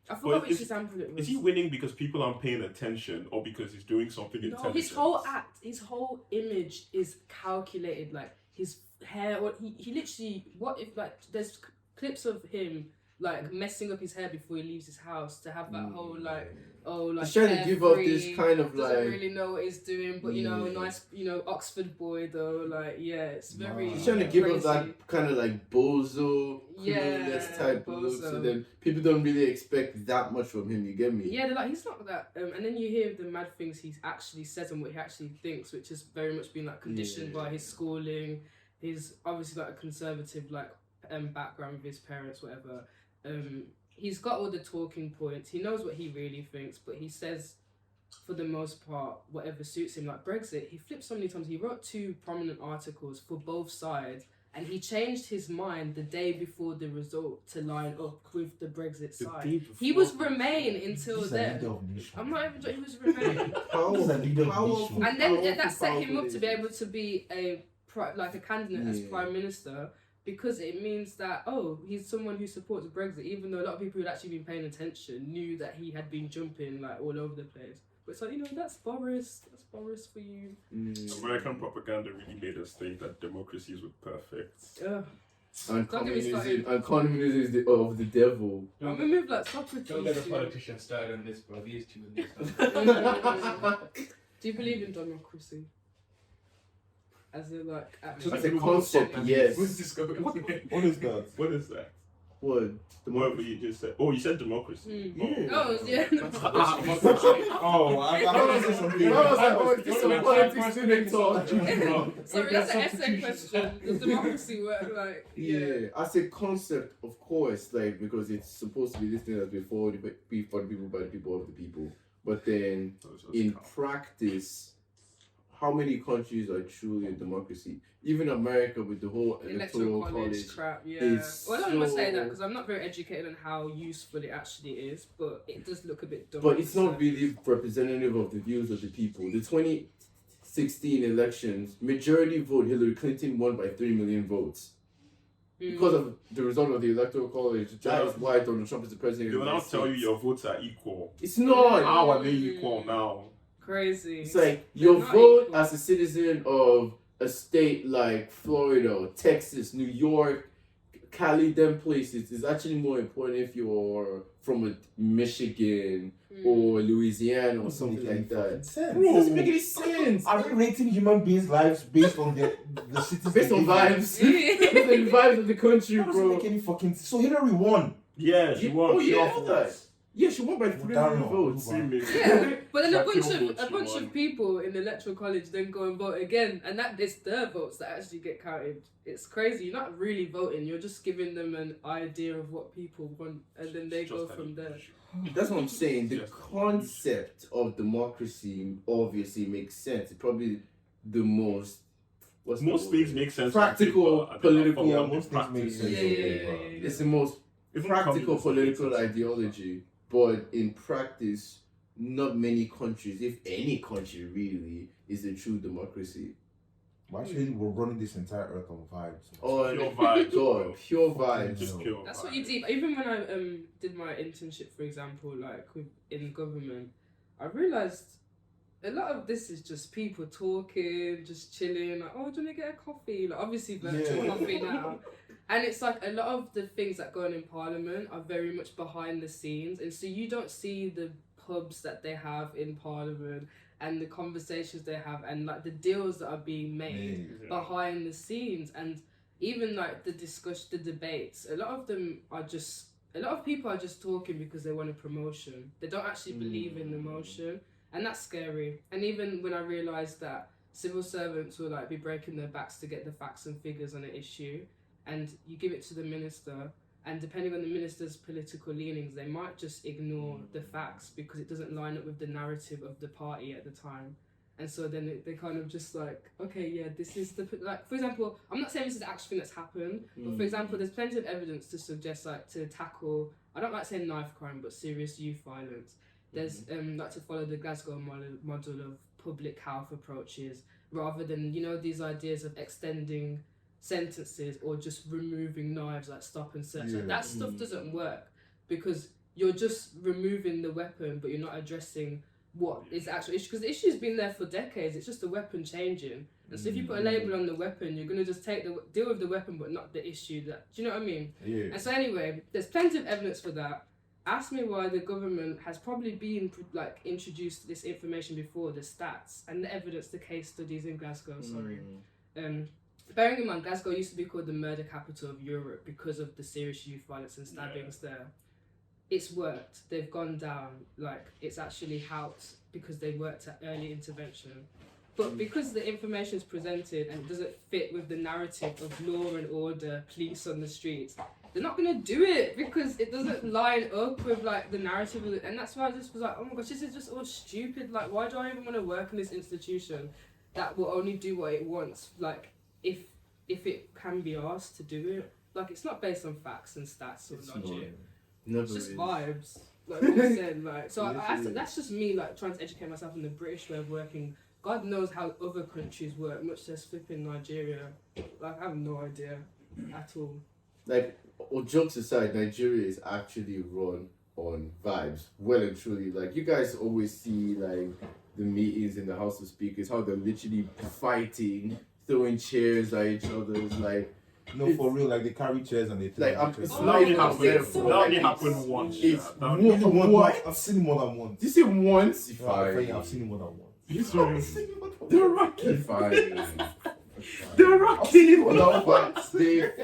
I forgot But which example it was. Is he winning because people aren't paying attention, or because he's doing something No, intelligent? his whole act, his whole image is calculated. Like his hair, or he literally. What if like there's clips of him like messing up his hair before he leaves his house to have that whole like He's trying to give up carefree, this kind of doesn't like. really know what he's doing, but nice, Oxford boy though. Like it's very. He's trying to give crazy. us that kind of like bozo, clueless type look, so then people don't really expect that much from him. You get me? Yeah, they're like he's not that. And then you hear the mad things he actually says and what he actually thinks, which has very much been like conditioned by his schooling. He's obviously like a conservative background with his parents, whatever. He's got all the talking points. He knows what he really thinks, but he says, for the most part, whatever suits him. Like Brexit, he flipped so many times. He wrote 2 prominent articles for both sides, and he changed his mind the day before the result to line up with the Brexit side. He was Remain until then. I'm not even joking. He was Remain, Powerful, and then that set him up to be able to be a candidate as prime minister. Because it means that, he's someone who supports Brexit, even though a lot of people who'd actually been paying attention knew that he had been jumping like all over the place. But it's like, that's Boris. That's Boris for you. American propaganda really made us think that democracies were perfect. And Don't get me communism is of the devil. I'm gonna move like Socrates. Don't let the politicians start on this, bro. These two and this. Do you believe in democracy? As in like As a concept, yes. Where's this going? What is that? What is that? What? Whatever you just said. Oh, you said democracy. Yeah. Oh, I was say something. This is politics student talk. Sorry, that's an essay question. Does democracy work like? Yeah, as a concept, of course, like because it's supposed to be this thing that's before the people, by the people, of the people. But then in practice, how many countries are truly a democracy? Even America with the whole electoral college crap, yeah. is Well, I don't want to say so- that because I'm not very educated on how useful it actually is, but it does look a bit dumb. But it's not really representative of the views of the people. The 2016 elections, majority vote, Hillary Clinton won by 3 million votes. Because of the result of the electoral college, that is why Donald Trump is the president. They of will the now United tell you States. your votes are equal. It's not. How are they equal now? Crazy. It's like They're your not vote equal. as a citizen of a state like Florida, Texas, New York, Cali, them places is actually more important if you're from a Michigan or Louisiana or something like that. It doesn't make any sense. Are we rating human beings' lives based on the cities? Based on vibes. Based on the vibes of the country, That doesn't bro. make any fucking. So Hillary won. Yeah, she won. Oh Pure yeah, votes. Yeah, she won by 300 votes. Yeah, but then a bunch Shakira of people in the electoral college then go and vote again, and it's their votes that actually get counted. It's crazy. You're not really voting. You're just giving them an idea of what people want, and then they go from there. That's what I'm saying. The concept of democracy obviously makes sense. It's probably the most. Most things make sense. Practical, political. Most things make sense. It's the most practical political ideology, but in practice, not many countries, if any country really, is a true democracy. Well, actually, we're running this entire earth on vibes. Oh, Pure vibes, God, pure vibes. Just pure That's vibes. what you do. Even when I did my internship, for example, like in government, I realized a lot of this is just people talking, just chilling. Like, oh, do you want to get a coffee? Like, obviously virtual coffee now. And it's like a lot of the things that go on in Parliament are very much behind the scenes, and so you don't see the pubs that they have in Parliament and the conversations they have and like the deals that are being made behind the scenes, and even like the debates. A lot of people are just talking because they want a promotion. They don't actually believe in the motion, and that's scary. And even when I realised that civil servants will like be breaking their backs to get the facts and figures on an issue, and you give it to the minister, and depending on the minister's political leanings, they might just ignore the facts because it doesn't line up with the narrative of the party at the time. And so then they kind of just like, okay, yeah, this is like, for example, I'm not saying this is the actual thing that's happened, but for example, there's plenty of evidence to suggest like to tackle, I don't like saying knife crime, but serious youth violence. There's like to follow the Glasgow model of public health approaches rather than, you know, these ideas of extending sentences or just removing knives like stop and search. Like, that stuff doesn't work because you're just removing the weapon but you're not addressing what is the actual issue, because the issue's been there for decades. It's just the weapon changing, and so if you put a label on the weapon, you're going to just deal with the weapon but not the issue. Do you know what I mean? And so anyway, there's plenty of evidence for that. Ask me why the government has probably been like introduced this information before, the stats and the evidence, the case studies in Glasgow. Bearing in mind, Glasgow used to be called the murder capital of Europe because of the serious youth violence and stabbings there. It's worked. They've gone down. Like, it's actually helped because they worked at early intervention. But because the information is presented and it doesn't fit with the narrative of law and order, police on the streets, they're not going to do it because it doesn't line up with, like, the narrative of it. And that's why I just was like, oh my gosh, this is just all stupid. Like, why do I even want to work in this institution that will only do what it wants? Like, if it can be asked to do it. Like, it's not based on facts and stats or logic. It's just vibes. Like what I said, like, so that's just me, like, trying to educate myself on the British way of working. God knows how other countries work, much less flipping Nigeria. Like, I have no idea at all. Like, all jokes aside, Nigeria is actually run on vibes, well and truly. Like, you guys always see, like, the meetings in the House of Speakers, how they're literally fighting, throwing chairs at each other, like. No, for real, like they carry chairs and they throw It's That not only even happened. fair, That bro. only happened once. It's That only- what? I've seen it more than once. Did you say once? I've seen it more than once. They're rocky. Fine. They're rocky. They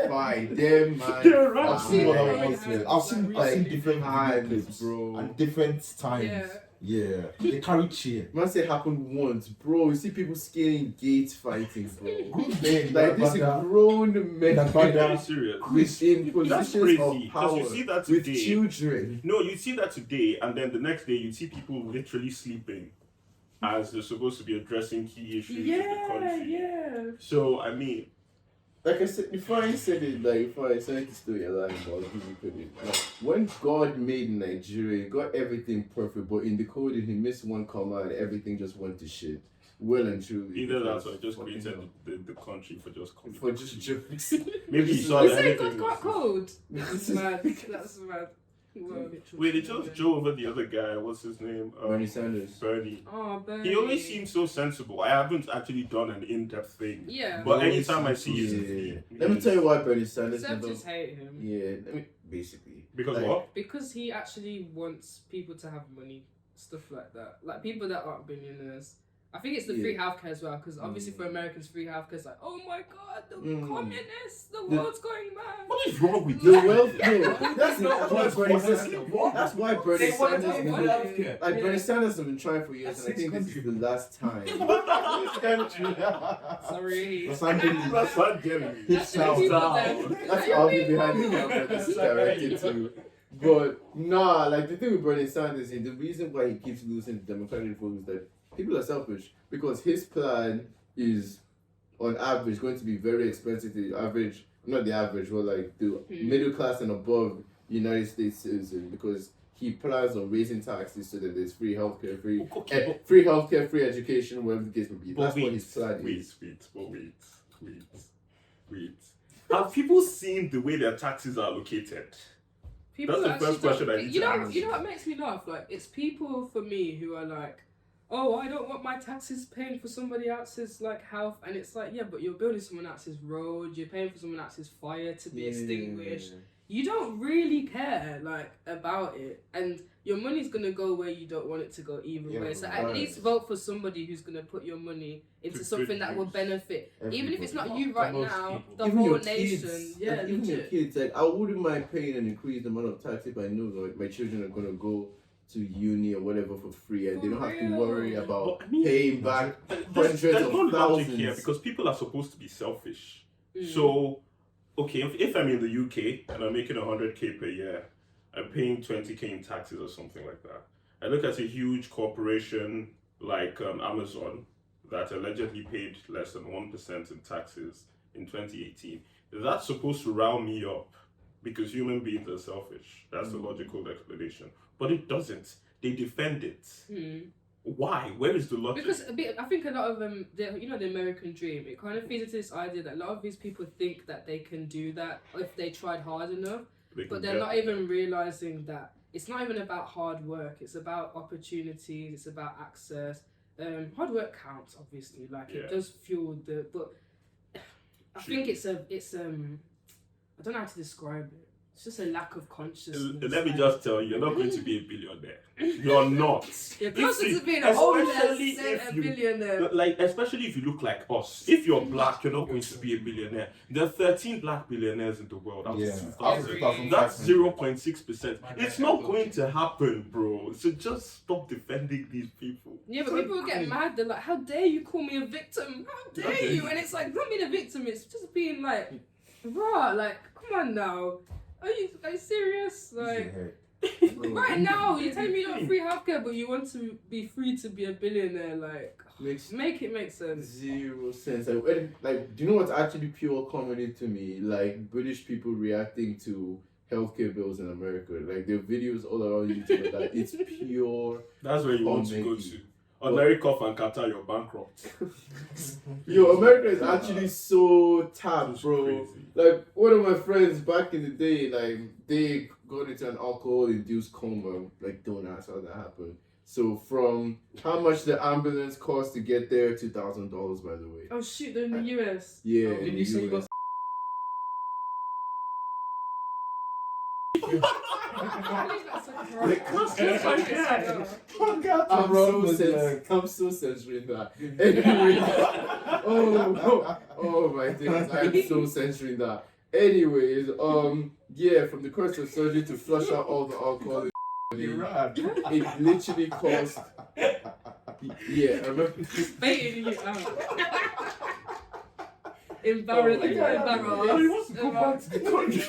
fight. Them, man. They're I've rocky. seen more than once. Yeah. I've seen different times, video clips, bro. and different times. Yeah, they carry chair. Man, say it happened once, bro. You see people scaling gates fighting, bro. Good men, Like, this is grown men Very serious. within That's positions of crazy. power Because you see that with today. children. No, you see that today, and then the next day you see people literally sleeping as they're supposed to be addressing key issues in the country. So, I mean, Like I said, Ifeanyi said it, like, Ifeanyi said the story alive about give you credit. Like, when God made Nigeria, he got everything perfect, but in the coding, he missed one comma and everything just went to shit. Well and truly. either that or just fucking created hell. the country for just comedy. For just jokes. Maybe you saw You that say God anything got was- cold? That's mad. That's mad. Well, Wait, they chose Joe over the other guy. What's his name? Bernie Sanders. Bernie. Oh, Bernie. He always seems so sensible. I haven't actually done an in-depth thing. Yeah. But anytime I see his Yeah. feed, Let me tell you why Bernie Sanders Conservatives hate him. basically. Because Like, what? Because he actually wants people to have money, stuff like that. Like people that aren't billionaires. I think it's the free healthcare as well, because obviously for Americans, free healthcare is like, oh my god, the communists, the world's going mad. What is wrong with The you? wealth, no, that's not why Bernie Sanders. What? That's why Bernie They want to Sanders. talk about healthcare. Like Bernie Sanders has been trying for years, and I think this is the last time. Sorry. Los Angeles. That's not getting me. That's the people there. That's Alvie behind the camera. This is directed to. But nah, like the thing with Bernie Sanders is the reason why he keeps losing the Democratic vote is that people are selfish because his plan is on average going to be very expensive to the average, not the average, but like the middle class and above United States citizen, because he plans on raising taxes so that there's free healthcare, free healthcare, free education, whatever the case may be. That's what his plan is. Wait. Have people seen the way their taxes are allocated? People That's the actually first question don't- I need you to know, ask. You know what makes me laugh? Like, it's people for me who are like, oh, I don't want my taxes paying for somebody else's like health, and it's like, yeah, but you're building someone else's road, you're paying for someone else's fire to be extinguished. You don't really care like about it, and your money's gonna go where you don't want it to go either way. So at least vote for somebody who's gonna put your money into To something good that will use. benefit, even if it's not Everybody. you right most now, people. the Even whole your nation. kids, Yeah, like, even your legit. kids. Like, I wouldn't mind paying an increased amount of tax if I know that my children are gonna go to uni or whatever for free, and they don't have to For worry real. about But I mean, paying back There's hundreds no of logic thousands. here because people are supposed to be selfish. Mm. So, okay, if I'm in the UK and I'm making 100k per year, I'm paying 20k in taxes or something like that. I look at a huge corporation like Amazon that allegedly paid less than 1% in taxes in 2018. That's supposed to round me up because human beings are selfish. That's the logical explanation. But it doesn't. They defend it. Mm. Why? Where is the logic? Because I think a lot of them, you know, the American dream, it kind of feeds into this idea that a lot of these people think that they can do that if they tried hard enough, They can but they're get- not even realizing that it's not even about hard work. It's about opportunities. It's about access. Hard work counts, obviously. Like Yeah. it does fuel the, but I think it's I don't know how to describe it. It's just a lack of consciousness. Let me just tell you, you're not going to be a billionaire. You're not. You're closer If to being especially homeless than if a you- billionaire. Like, especially if you look like us. If you're black, you're not going to be a billionaire. There are 13 black billionaires in the world. Out of Yeah. 2,000. That's 0.6%. It's not going to happen, bro. So just stop defending these people. Yeah, but people will get mad. They're like, "How dare you call me a victim? How dare you?" And it's like, not being a victim. It's just being like, "Bruh, like, come on now. Are you serious? Like, right now, you're telling me you don't have free healthcare, but you want to be free to be a billionaire. Like, Makes make it make sense." zero sense. Like, do you know what's actually pure comedy to me? Like, British people reacting to healthcare bills in America. Like, there are videos all around YouTube like that. It's pure. That's where you want to go Comedy. to. America and Qatar, you're bankrupt. Yo, America is actually so tapped, It's bro. crazy. Like, one of my friends back in the day, like, they got into an alcohol-induced coma. Like, don't ask how that happened. So, from how much the ambulance cost to get there, $2,000, by the way. Oh shoot, they're in the US. Yeah. Oh, in Did the you say you US. got? I'm so censoring that. Anyway, oh my goodness, I'm so censoring that. Anyways, yeah, from the course of surgery to flush out all the alcohol, it literally cost. Yeah, I remember. Baiting you out. Embarrassing. He wants to go back to the country.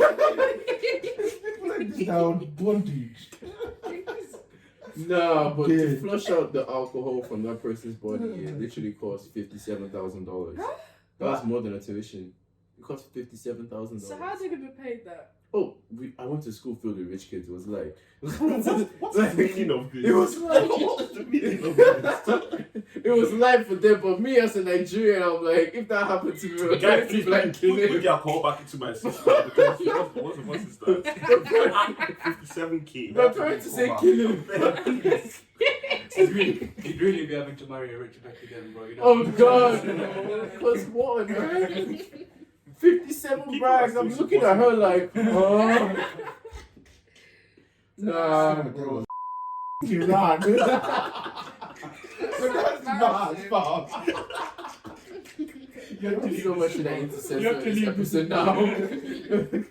Down bondage. Nah, but to Okay. flush out the alcohol from that person's body, it literally cost $57,000. That's more than a tuition. It cost $57,000. So how's he gonna pay that? Oh, I went to school filled with rich kids. It was like, What's the meaning of this? it was like, What's the meaning of this? it was life for them. But me as a Nigerian, I'm like, if that happened to me, The I'm guy going to be like, put killing. your call back into my system because what is that? 57k. My parents say killing. You'd really be having to marry a rich Becky then, bro. You know? Oh God, plus one, right? 57 People bags. are I'm so looking at her like, oh. Nah, bro. You run. embarrassing. There's so much in that intercessor in this episode now.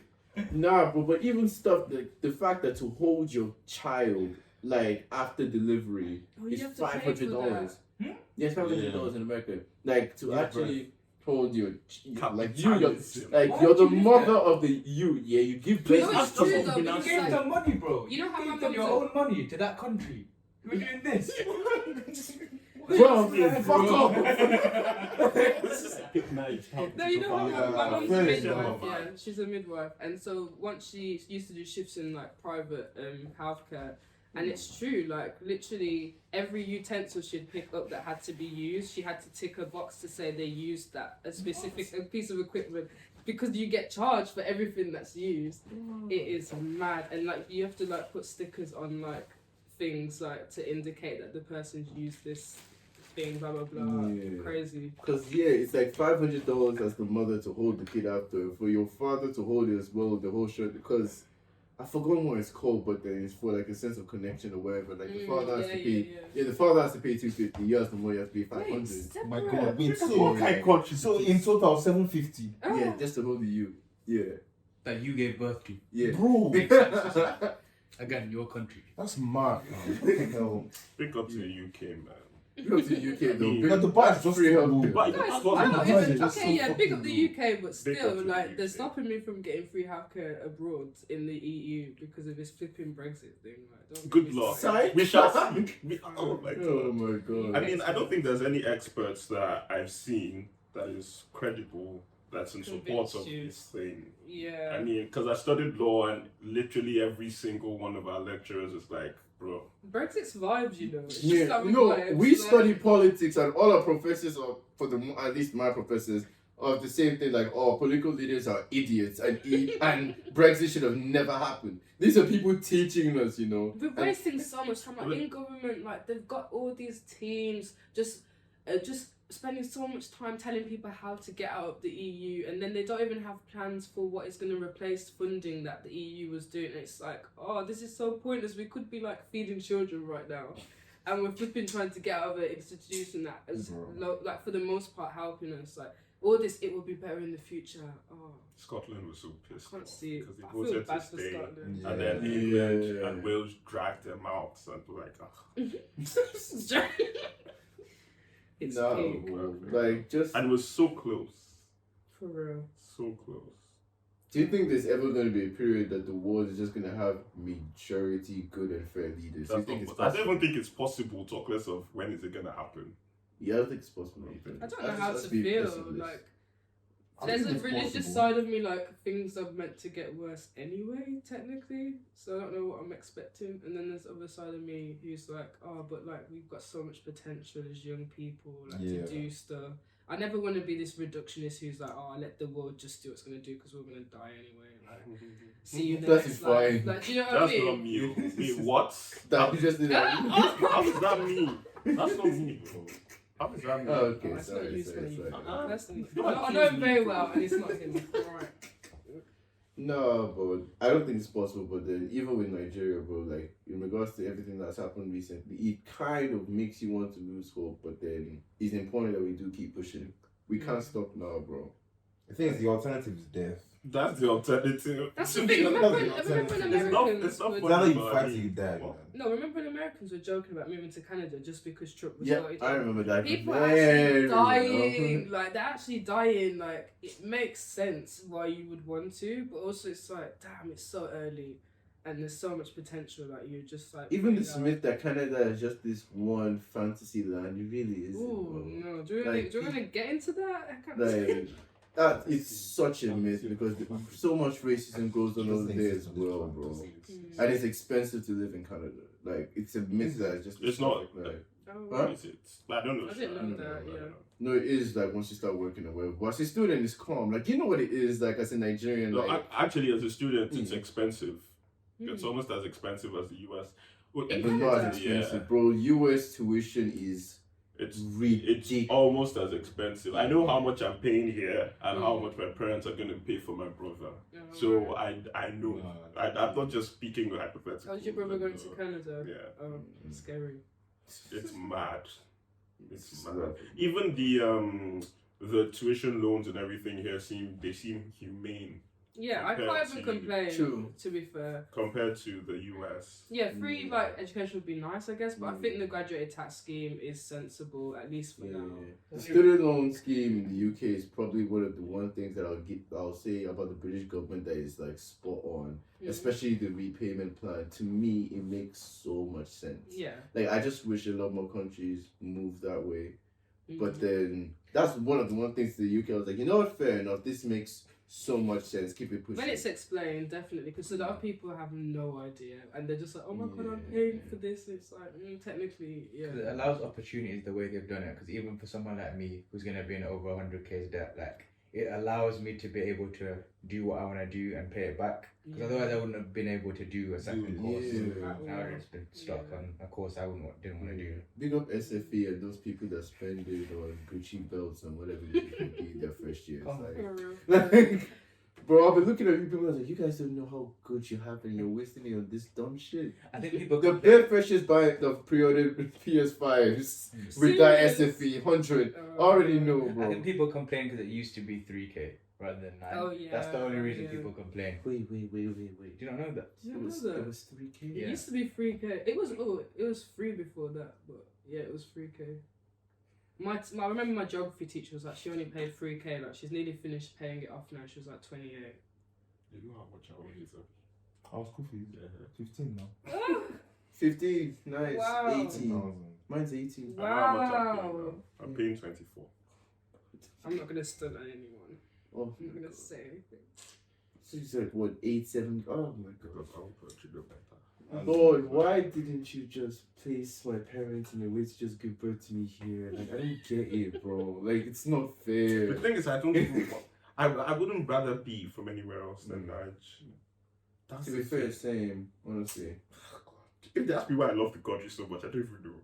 Nah, but even stuff like the fact that to hold your child like after delivery Oh, you is have to pay for $500. that. Yeah, $500 in America. Like to Yeah, actually hold your like Capitalism. like Why you're would the you do mother that? of the you. Yeah, you give But birth. it's That's true true, though, you because gave like- them money, bro. You know how gave my them mum your said- own money to that country. Who's doing this? Bro, Yeah, fuck bro. off. No, you know Yeah, my mum's a very midwife, similar. yeah, she's a midwife, and so once she used to do shifts in like private healthcare, and it's true, like literally every utensil she'd pick up that had to be used, she had to tick a box to say they used that a specific a piece of equipment because you get charged for everything that's used. It is mad, and like you have to like put stickers on like things like to indicate that the person's used this thing, blah blah blah. Yeah. Crazy. Cause yeah, it's like $500 as the mother to hold the kid after, for your father to hold it as well, the whole shirt. Because I forgot what it's called, but then it's for like a sense of connection or whatever. Like the father has to pay. Yeah, the father has to pay $250. You as the mother, you have to pay $500. Oh my God, wait, So- so in total $750. Yeah, just to hold you. Yeah, That you gave birth to. yeah. Bro, Again, your country. that's mad, man. Hell. Big up to the UK, man. Go to the UK though. But the bar is just free too health. low. But Guys, that's what I'm I'm not saying. even Just okay. so Yeah, big up fucking the UK, but Big still, up to like the they're UK. stopping me from getting free healthcare abroad in the EU because of this flipping Brexit thing. Like, don't Good get me luck. started. We shall see. Oh my Oh god. my god. I mean, I don't think there's any experts that I've seen that is credible that's in support Convinced of you. this thing. Yeah. I mean, because I studied law and literally every single one of our lecturers is like, bro, Brexit's vibes, you know. It's just Yeah, like with no, vibes, we like- study politics, and all our professors are, at least my professors, are the same thing. Like, oh, political leaders are idiots, and and Brexit should have never happened. These are people teaching us, you know. We're And- wasting so much time. Like in government, like they've got all these teams just spending so much time telling people how to get out of the EU, and then they don't even have plans for what is going to replace funding that the EU was doing. And it's like, oh, this is so pointless. We could be like feeding children right now, and we're flipping trying to get out of an institution that is like for the most part helping us. Like all this, it will be better in the future. Oh, Scotland was so pissed can't see it. because they I feel voted bad to for stay. Scotland. Yeah. And then England and Wales dragged them out and were like, It's no, peak. bro, like just. and it was so close. For real. So close. Do you think there's ever going to be a period that the world is just going to have majority good and fair leaders? Do you That's think it's not, I don't possible? even think it's possible, talk less of when is it going to happen. Yeah, I don't think it's possible. I don't know how to feel. Like, I there's think a it's religious possible. side of me, like things are meant to get worse anyway, technically. So I don't know what I'm expecting. And then there's the other side of me who's like, oh, but like we've got so much potential as young people, like Yeah. to do stuff. I never want to be this reductionist who's like, oh, I let the world just do what it's gonna do because we're gonna die anyway. Like, see you in the That's next fine. life. Like, do you know what I That's mean? not me. Wait, what? That you just did that. How does that mean? That's not me, bro. How does that mean? Oh, okay, That's not you, sorry. Personally, Don't I know him accuse very me. well, and it's not him. Alright. No, but I don't think it's possible. But then, even with Nigeria, bro, like in regards to everything that's happened recently, it kind of makes you want to lose hope. But then, it's important that we do keep pushing. We can't stop now, bro. I think the alternative is death. That's the alternative. That's the thing. Remember when It's Americans not were It's funny, either you but fight I or mean, you die, what? man. No, remember when Americans were joking about moving to Canada just because Trump was Yeah, voted I in? remember that. People very actually dying, well. like they're actually dying. Like it makes sense why you would want to, but also it's like, damn, it's so early, and there's so much potential. Like you're just like Even the putting out- Smith that Canada is just this one fantasy land. It really isn't, Ooh, bro. no, do you Like, want to get into that? I can't Like that, it's such a myth because so much racism goes on over Doesn't there as exist on this well, planet, bro. doesn't exist. And it's expensive to live in Canada. Like it's a myth that it's just. It's not. Like, Oh, Huh? Is it? I don't know. I didn't know I don't that, I don't yeah. know. no, it is like once you start working away. But as a student, it's calm. Like you know what it is like as a Nigerian. No, Like actually, as a student, it's Mm. expensive. Hmm. It's almost as expensive as the US. Well, In but not as Canada? expensive, bro. US tuition is It's ridiculous. almost as expensive. I know how much I'm paying here and how Mm. much my parents are going to pay for my brother. Oh, So right. I know. No, I'm not just speaking hypothetically. How's your brother going to Canada? Yeah, Oh, scary. it's mad. It's mad. Even the tuition loans and everything here seem humane. Yeah, I can't even complain. True. To be fair, compared to the US. yeah, free like education would be nice, I guess, but I think the graduate tax scheme is sensible, at least for now. The student loan scheme in the UK is probably one of the one things that I'll say about the British government that is like spot on, especially the repayment plan. To me, it makes so much sense. Yeah. Like I just wish a lot more countries moved that way, but then that's one of the things the UK was like, you know what, fair enough. This makes so much sense. Keep it pushing. When it's explained, definitely, because a lot of people have no idea, and they're just like, "Oh my god, I'm paying for this." It's like technically, yeah. It allows opportunities the way they've done it. Because even for someone like me, who's gonna be in over 100K's debt, like it allows me to be able to do what I want to do and pay it back. Because otherwise, I wouldn't have been able to do a second course. I would have just been stuck on a course I didn't want to do. Big up SFE and those people that spend it on Gucci belts and whatever it could be their first year. Like, bro, I've been looking at you people like, you guys don't know how good you have and you're wasting it on this dumb shit. I think people the bare freshest buy the pre-ordered PS5s with that SFE 100. Already know, bro. I think people complain because it used to be 3K rather than 9. Oh, yeah. That's the only reason people complain. Wait. Do you not know that? Yeah, It was 3K. It used to be 3K. It was free before that, but yeah, it was 3K. I remember my geography teacher was like, she only paid 3K. Like she's nearly finished paying it off now. She was like 28. You know how much I owe you, sir? I was cool for you. 15 now. 15, nice. Wow. 18. Mine's 18. I know how much I'm paying Wow. now. I'm paying 24. I'm not gonna stunt on anyone. Oh, I'm not gonna say anything. so you said what, 8, 7? Oh my god. I'll put you better. Lord, why didn't you just place my parents in a way to just give birth to me here? Like, I don't get it, bro. Like, it's not fair. The thing is, I don't even. I wouldn't rather be from anywhere else than that. To be fair, same, honestly. If they ask me why I love the country so much, I don't even know.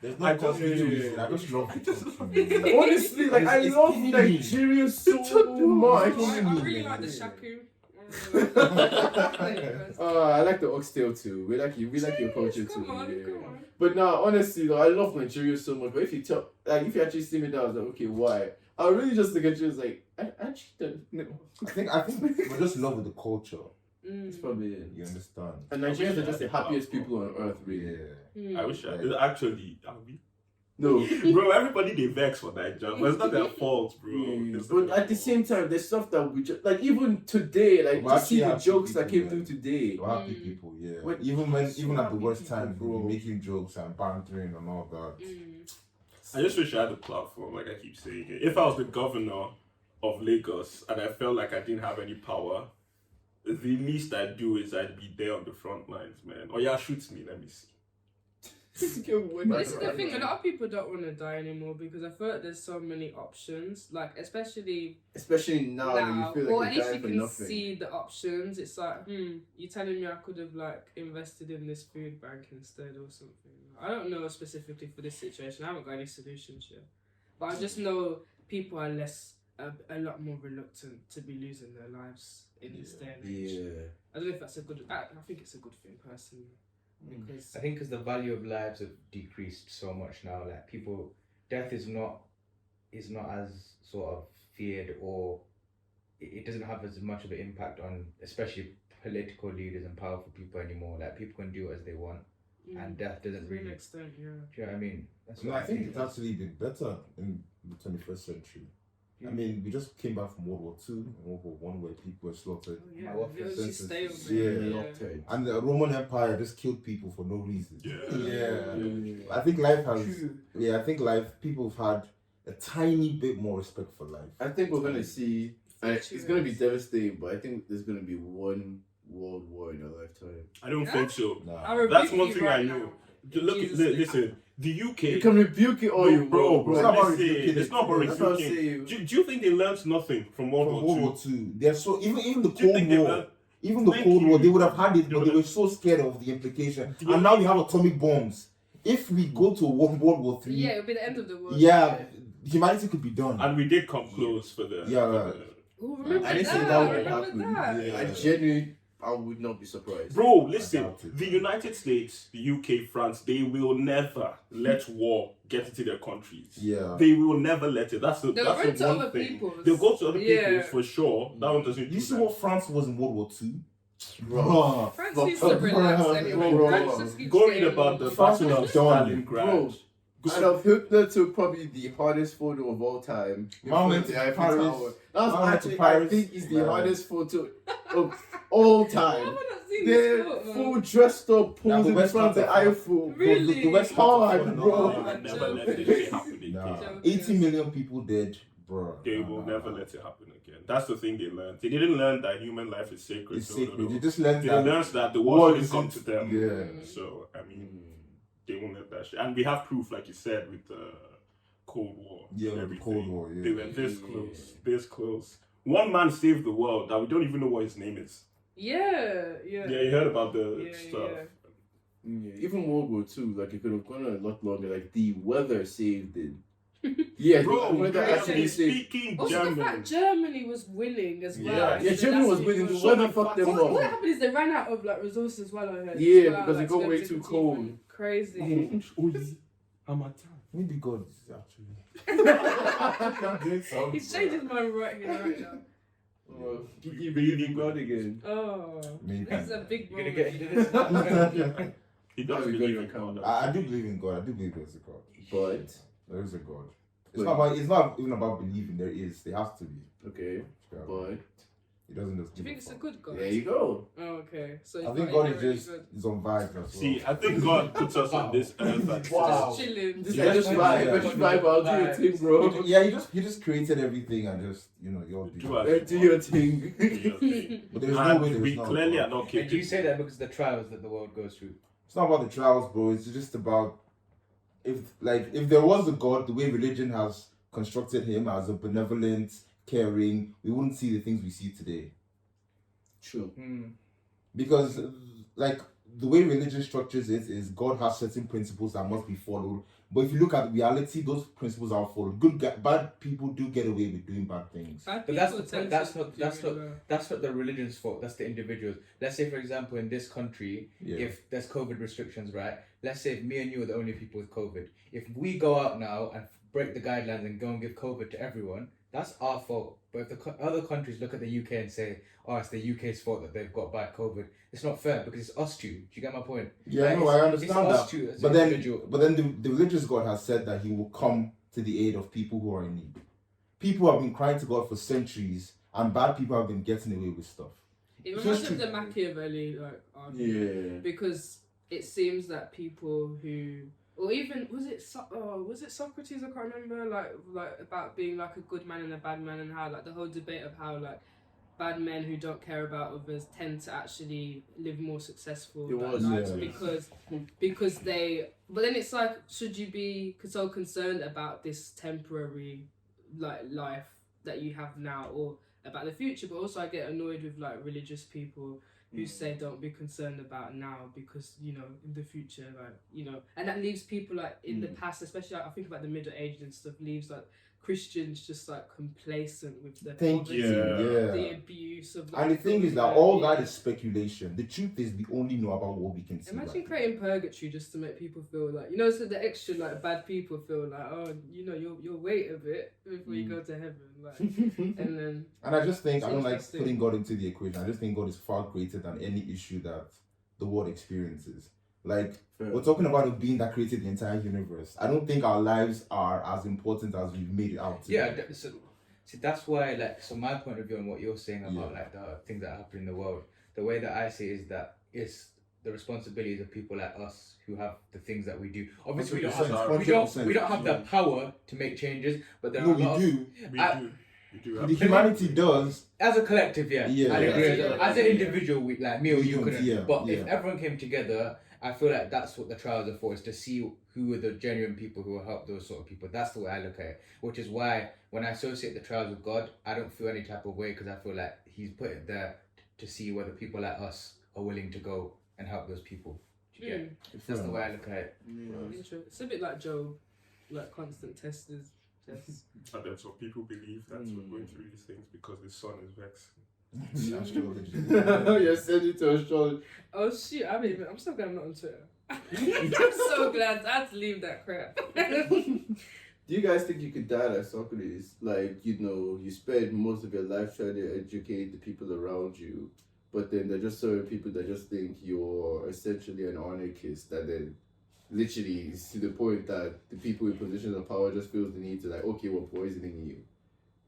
There's no I cause don't- reason. I just love the country. Honestly, like, I It's love killing me. Nigeria so much. I really like the shaku. I like the oxtail too. We like your culture too. Come on. But now, honestly, though, I love Nigeria so much. But if you actually see me down, I was like, okay, why? I really just look at you as like, I actually don't know. I think we're just in love with the culture. It's probably it. You understand? And Nigerians are just the happiest people on earth, really. Yeah. I wish I actually. Alvie. No. Bro, everybody they vex for Nigeria, but it's not their fault, bro. It's not But their at the fault. same time, there's stuff that we just like. Even today, like We're to see the actually jokes happy that came people, through today. We're happy people, yeah. We're even at the happy worst people, time, bro. we'll be making jokes and bantering and all that. I just wish I had a platform, like I keep saying it. If I was the governor of Lagos and I felt like I didn't have any power, the least I'd do is I'd be there on the front lines, man. Or yeah, shoot me, let me see. But this is the thing, a lot of people don't want to die anymore because I feel like there's so many options, like especially now when you feel or like at you're least you dying for can nothing. see the options. It's like, you telling me I could have like invested in this food bank instead or something. I don't know specifically for this situation. I haven't got any solutions yet, but I just know people are a lot more reluctant to be losing their lives in this day and age. Yeah. I don't know if that's a good. I think it's a good thing personally. Because I think because the value of lives have decreased so much now, like death is not as sort of feared, or it doesn't have as much of an impact on especially political leaders and powerful people anymore. Like people can do as they want, and death doesn't to an really. extent, yeah. Do you know what I mean? That's No, what I think it's actually been better in the 21st century. I mean, we just came back from World War II and World War I, where people were slaughtered. Oh, yeah, My wife it was was just stay over Yeah. there. And the Roman Empire just killed people for no reason. Yeah. I think life has. Yeah, I think people have had a tiny bit more respect for life. I think we're gonna see. It's gonna be devastating, but I think there's gonna be one world war in our lifetime. I don't think so. Nah. That's one thing I know. Listen, the UK. You can rebuke it all you bro. want, It's not about Listen, rebuking it's not about That's what I'm rebuking. saying. Do you think they learned nothing from World From War World II? War II, they're so even the Do you Cold think they War. learned? Even the Thank Cold War, you. they would have had it, They but they would were so scared of the implication. Yeah. And now we have atomic bombs. If we go to World War III, Yeah, it'll be the end of the world. yeah, humanity could be done. And we did come close for the. Yeah. for the- Ooh, remember I didn't say that. that would Remember happen. that. I genuinely I would not be surprised. Bro, listen, doubt it. the United States, the UK, France, they will never let war get into their countries. Yeah. They will never let it. That's the They'll run to one other thing. people's. They'll go to other Yeah. people's for sure. That one doesn't do You see that. what France was in World War II? Bro. France needs to relax anyway. bro, France just keeps Go read getting about the more- Battle of Done. Stalingrad. Out of Hitler took probably the hardest photo of all time. Man went The to Eiffel Paris. Tower. That was Man went actually, to Paris. I think, is the Man. hardest photo of all How time. have I not seen They're this photo? full dressed up, Nah, posing the in West front of the part of- Eiffel. Really? The West Hard, part of- bro. They will never let this shit happen again. Nah. Joking. 80 million people dead, bro. They will never let it happen again. That's the thing they learned. They didn't learn that human life is sacred. It's No, sacred. no, no. They just learned They that. learned that the war war didn't isn't- come to them. Yeah. So, I mean, they won't let that shit. And we have proof, like you said, with the Cold War. Yeah, and the everything. Cold War, yeah. They were this close, this close. One man saved the world that we don't even know what his name is. Yeah. Yeah, you heard about the Yeah, stuff. Yeah, even World War II, like it could have gone a lot longer. Like the weather saved it. Yeah, Bro, the weather we are actually saved. speaking Also, the German. fact Germany was winning as well. Yeah. Yeah, So Germany that's was what winning. it The was. weather fucked them What up. happened is they ran out of like resources while I heard. Yeah, as well, because it like, got to way take too the team cold. on. Crazy. Ohiz, Hamatan. Maybe God is actually. He's changed his mind right here, right now. Well, you believe in God again. Oh, Maybe. this is a big You're gonna moment. get into this now. He does Yeah, we believe got in your count. God. I do believe in God. I do believe there's a God. But There is a God. It's But- not about. It's not even about believing. There is. There has to be. okay, Yeah. but It doesn't just. Do you give think a it's a fuck. good God? there you go. Oh, okay. So I it's think not God is inherently just good. is on vibes as well. See, I think God puts us on this earth and Wow. Just chilling. Just, Yeah, just vibe, just vibe. I'll do your thing, bro. Yeah, he just created everything and just you're Do as Do your thing. do your thing. But there's no And way there's we not a clearly God. are not And do you capable. say that because of the trials that the world goes through? It's not about the trials, bro. It's just about if there was a God, the way religion has constructed him as a benevolent, caring, we wouldn't see the things we see today. True. Because like the way religion structures it is God has certain principles that must be followed. But if you look at reality, those principles are followed. Bad people do get away with doing bad things. Bad But that's people the tend point. That's to not. do That's not. really well. That's not the religion's fault. That's the individuals. Let's say, for example, in this country, Yeah. if there's COVID restrictions, right? Let's say if me and you are the only people with COVID. If we go out now and break the guidelines and go and give COVID to everyone, that's our fault. But if the other countries look at the UK and say, "Oh, it's the UK's fault that they've got bad COVID," it's not fair because it's us two. Do you get my point? Yeah, Like, no, it's- I understand it's us that. two as But an then, individual. the religious God has said that He will come to the aid of people who are in need. People have been crying to God for centuries, and bad people have been getting away with stuff. It Just reminds me of to- the Machiavelli argument. Yeah. Because it seems that people who, or even was it Socrates? I can't remember. Like about being like a good man and a bad man, and how like the whole debate of how like bad men who don't care about others tend to actually live more successful It was, lives yeah. because they. But then it's like, should you be so concerned about this temporary like life that you have now, or about the future? But also, I get annoyed with like religious people who say don't be concerned about now because in the future, and that leaves people like in the past, especially like, I think about the Middle Ages and stuff, leaves like Christians just like complacent with the Thank poverty, you. Yeah. the abuse of like, And the thing is that like, all that is speculation. The truth is we only know about what we can see. Imagine right? creating purgatory just to make people feel like so the extra like bad people feel like, oh, you'll wait a bit before you go to heaven, like, and then And I just think It's I don't like interesting. putting God into the equation. I just think God is far greater than any issue that the world experiences. Like we're talking about a being that created the entire universe. I don't think our lives are as important as we've made it out to be. Yeah, so see that's why so my point of view on what you're saying about Yeah. like the things that happen in the world, the way that I see it is that it's the responsibilities of people like us who have the things that we do. Obviously we don't have 100%. we don't have the power to make changes, but there No, are a lot we of, do. We do have The humanity does. as a collective, yeah. Yeah, I agree. yeah. As an individual, we like me or you don't, couldn't. yeah, But yeah. if everyone came together, I feel like that's what the trials are for, is to see who are the genuine people who will help those sort of people. That's the way I look at it. Which is why when I associate the trials with God, I don't feel any type of way because I feel like He's put it there to see whether people like us are willing to go and help those people. Do you get? That's the way I look at it. it's a bit like Job, like constant tests. And then so people believe that we're going through these things because the sun is vexed. Astrology. You're sending to astrology. Oh shoot! I'm so glad I'm not on Twitter. I'm so glad I had to leave that crap. Do you guys think you could die like Socrates? Like, you spend most of your life trying to educate the people around you, but then there are just certain people that just think you're essentially an anarchist, that then literally it's to the point that the people in positions of power just feels the need to like, okay, we're poisoning you.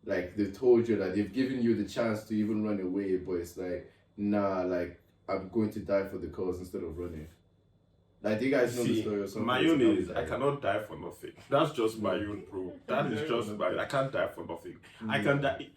Like, they've told you that they've given you the chance to even run away, but it's like, nah, like, I'm going to die for the cause instead of running. Like, do you guys know the story or something? My own is, I cannot die for nothing. That's just my own, bro. That is just I can't die for nothing. I can die.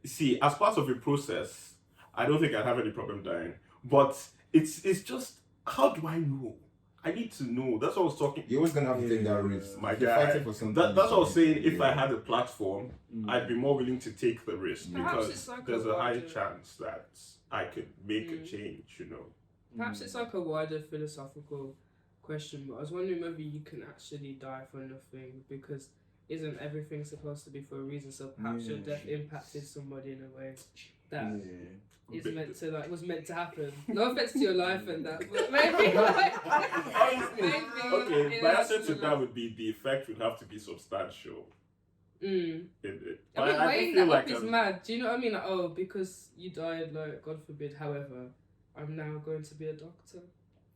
See, as part of a process, I don't think I'd have any problem dying. But it's just, how do I know? I need to know. That's what I was talking. You're always gonna have to take that risk. My You're guy. fighting for something. That's what I was saying. If I had a platform, I'd be more willing to take the risk Perhaps it's because like there's a a high wider- chance that I could make a change, Perhaps it's like a wider philosophical question, but I was wondering whether you can actually die for nothing, because isn't everything supposed to be for a reason? So perhaps your death impacted somebody in a way that is meant to was meant to happen. No offense to your life and that, but maybe Okay, my answer to that would be the effect would have to be substantial. I mean, I weighing feel that like up is mad. Do you know what I mean? Like, oh, because you died, like, God forbid, however, I'm now going to be a doctor.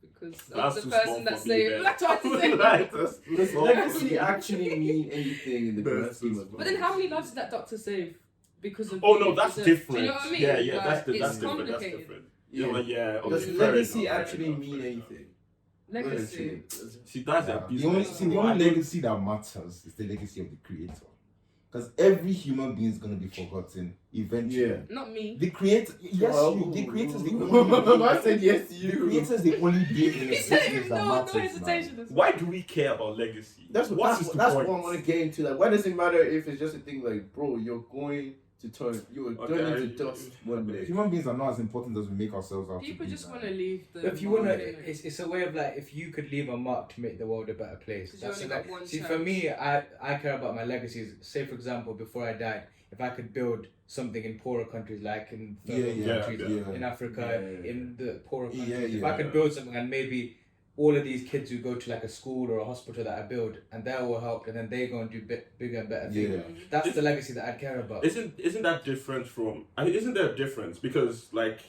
Because That's I'm too the person small that for me then. saved. That's what I said. Right, Does legacy actually mean anything in the grand scheme of But then how many lives did that doctor save? Because of Oh being no, that's preserved? different. Do you know what I mean? Yeah, Like, that's it's different. That's complicated. different. Yeah. Okay, Does fair legacy enough, actually fair enough, mean fair anything? Legacy. See, that's Yeah. a The only, business. the only legacy that matters is the legacy of the creator. Because every human being is going to be forgotten eventually. Yeah. Not me. The creator, yes, Well, you. The creator is the only. I said yes to The you. creator is the only being in He said existence it that no matters. hesitation. Man. as Why well. do we care about legacy? That's What what is the what I point? want to get into. Like, why does it matter if it's just a thing like, bro, you're going to turn, you're turning to dust one day. Human beings are not as important as we make ourselves out People to be. just man. want to leave the. If you wanna, mark, innit? it's a way of like, if you could leave a mark to make the world a better place. 'Cause you That's only like, got one see, chance. for me, I care about my legacies. Say, for example, before I died, if I could build something in poorer countries, like in third world Yeah, countries, yeah. in Africa, Yeah. in the poorer Yeah, countries, if yeah. I could build something and maybe all of these kids who go to like a school or a hospital that I build, and they're all helped, and then they go and do bigger and better things. Yeah. That's the legacy that I care about. Isn't that different from? Isn't there a difference? Because like,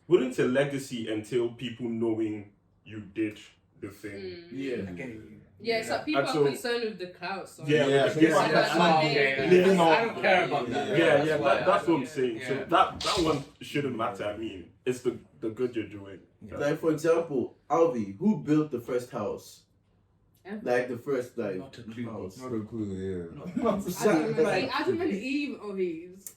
wouldn't a legacy entail people knowing you did the thing? Yeah. Yeah, it's like people And are so- concerned with the clout. So Yeah, Yeah, with the- so yeah, it's that's like- my okay, name. living I on- don't care about that. Yeah, that's what I'm yeah. saying. So Yeah. that one shouldn't matter. I mean, it's the good you're doing. Like, for example, Alvie, who built the first house? Ever. Like, the first, like, Not a clue. house. Not a clue, yeah. Adam and Eve, Ohiz.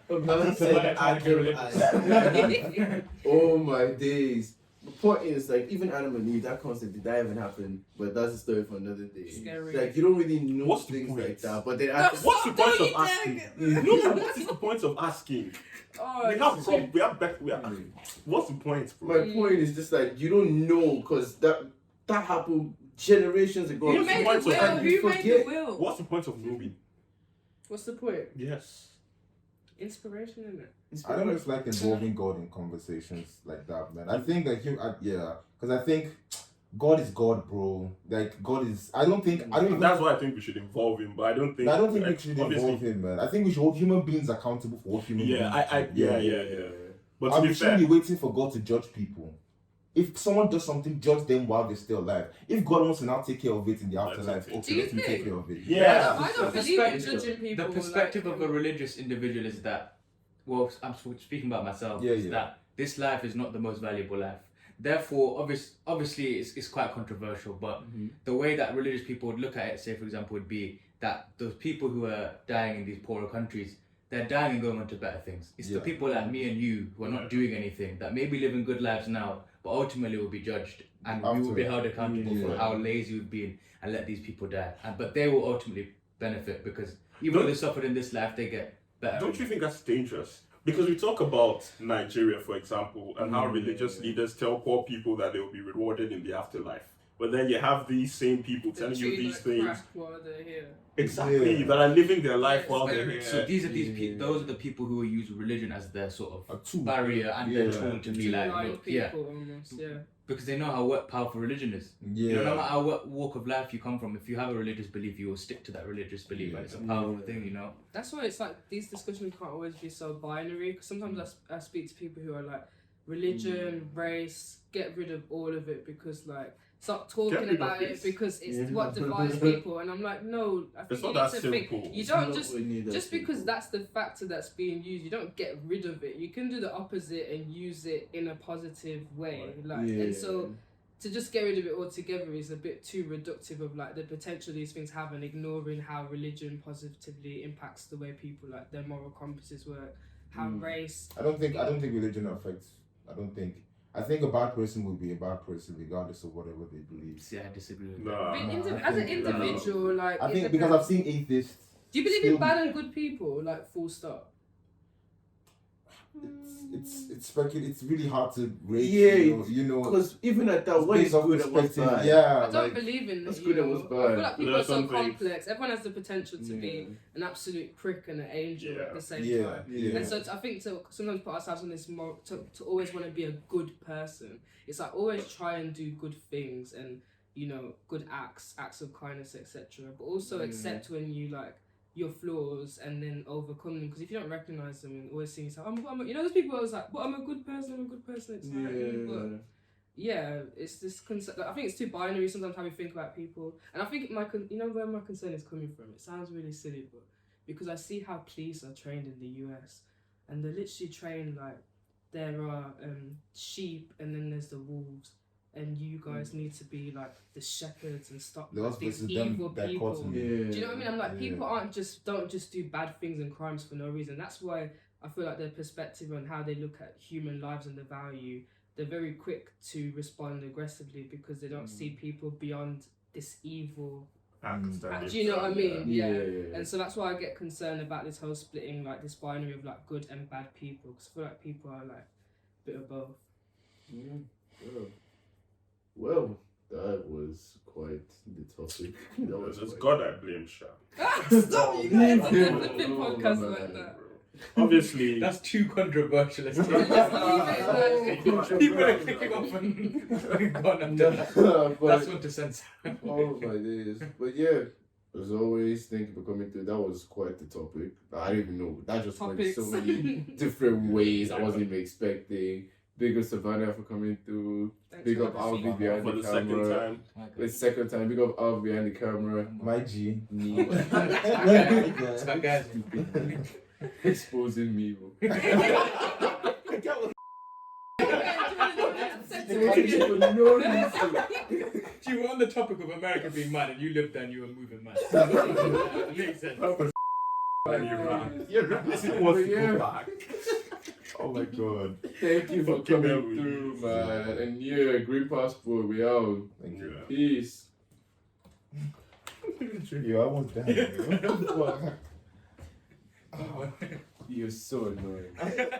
Man said Adam and- Oh my days. The point is, like, even Adam and Eve, that concept, did that even happen? But that's a story for another day. Scary. Like, you don't really know What's the things point? like that. But then No, after, What's the point of Don't you asking? dare No, what is the point of asking? Oh, We have what's the point, bro? my point is just like, you don't know, because that happened generations ago. Who What's the made point the of will? and you Who made the forget. will? What's the point of knowing? What's the point? Yes. Inspiration, isn't it? I don't just like involving God in conversations like that, man. I think like because I think God is God, bro. Like God is. I don't even. That's why I think we should involve him, but I don't think. I don't think we like, should obviously- involve him, man. I think we should hold human beings accountable for what human beings. Yeah. But to I'm be fair, be waiting for God to judge people. If someone does something, judge them while they're still alive. If God wants to now take care of it in the afterlife, okay. Do you let me take think? care of it. Yeah. I don't The believe in perspective- judging people. The perspective like, of a religious individual is that, well, I'm speaking about myself, Yeah, is yeah. that this life is not the most valuable life. Therefore, obviously, it's quite controversial, but the way that religious people would look at it, say, for example, would be that those people who are dying in these poorer countries, they're dying and going on to better things. It's the Yeah. people like me and you who are not doing anything, that maybe living good lives now, but ultimately will be judged, and we will be held accountable for how lazy we've been and let these people die. But they will ultimately benefit because even though they suffered in this life, they get better. don't you think that's dangerous? Because we talk about Nigeria, for example, and how religious leaders tell poor people that they will be rewarded in the afterlife. But then you have these same people telling you these things. While they're here. Exactly, that are living their life while they're here. So these are those are the people who will use religion as their sort of A tool. barrier and their tool to be like, blind look, people almost, yeah. because they know how powerful religion is. You know, no matter what walk of life you come from, if you have a religious belief, you will stick to that religious belief, and it's a powerful thing, you know. That's why it's like these discussions can't always be so binary. Because sometimes I speak to people who are like, religion, race, get rid of all of it because like stop talking about it because it's what divides people. And I'm like, no, I think It's you not need that to think. simple. You It's don't not just really that because simple. that's the factor that's being used. You don't get rid of it. You can do the opposite and use it in a positive way. Like, and so to just get rid of it altogether is a bit too reductive of like the potential these things have, and ignoring how religion positively impacts the way people like their moral compasses work, how race. I don't think religion affects. I think a bad person will be a bad person regardless of whatever they believe. See, I disagree with Nah. that. As an individual, like I it think because I've depends. seen atheists. Do you believe still in bad and good people? Like full stop. It's really hard to rate. Yeah, you know. Because even at that, It's what is based off good and what's perspective, bad? yeah. I don't believe in that's you good and know. what's I feel bad. like people There's are so some things. complex. Everyone has the potential to be an absolute prick and an angel at the same time. Yeah. And so I think to sometimes put ourselves on this to always want to be a good person. It's like always try and do good things and good acts of kindness, etc. But also accept when you like your flaws and then overcome them. Because if you don't recognize them and always see yourself, those people are always like, but I'm a good person. It's like, but yeah, it's this concept. Like, I think it's too binary sometimes how we think about people. And I think where my concern is coming from. It sounds really silly, but because I see how police are trained in the US, and they're literally trained like there are sheep and then there's the wolves, and you guys need to be like the shepherds and stop Those these versus them evil people. dichotomy. Do you know what I mean? I'm like, people don't just do bad things and crimes for no reason. That's why I feel like their perspective on how they look at human lives and the value, they're very quick to respond aggressively because they don't see people beyond this evil. Do you know what I mean? Yeah. And so that's why I get concerned about this whole splitting, like this binary of like good and bad people. Because I feel like people are like a bit of both. Well, that was quite the topic. It's God I blame, Sha. Stop, you guys! The podcast like that. Obviously, That's too controversial. Let's Just leave it like- People are kicking off and gone after that. That's what to censor. Oh my days. But yeah, as always, thank you for coming through. That was quite the topic. I didn't even know. That just went so Topics. many different ways I wasn't even expecting. Big up Savannah for coming through. Thanks Big for up having me. Alvie behind for the the second camera. time. The second time. Big up Alvie behind the camera. My G. Me. So guys, Exposing me. Bro. you were on the topic of America being mad, and you lived there and you were moving mad. It makes sense. You're right. Oh my god. Thank you for Fucking coming hell, we through, use man. And yeah, green passport, we out. Thank you. Yeah. Peace. Yo, I want that. You're so annoying.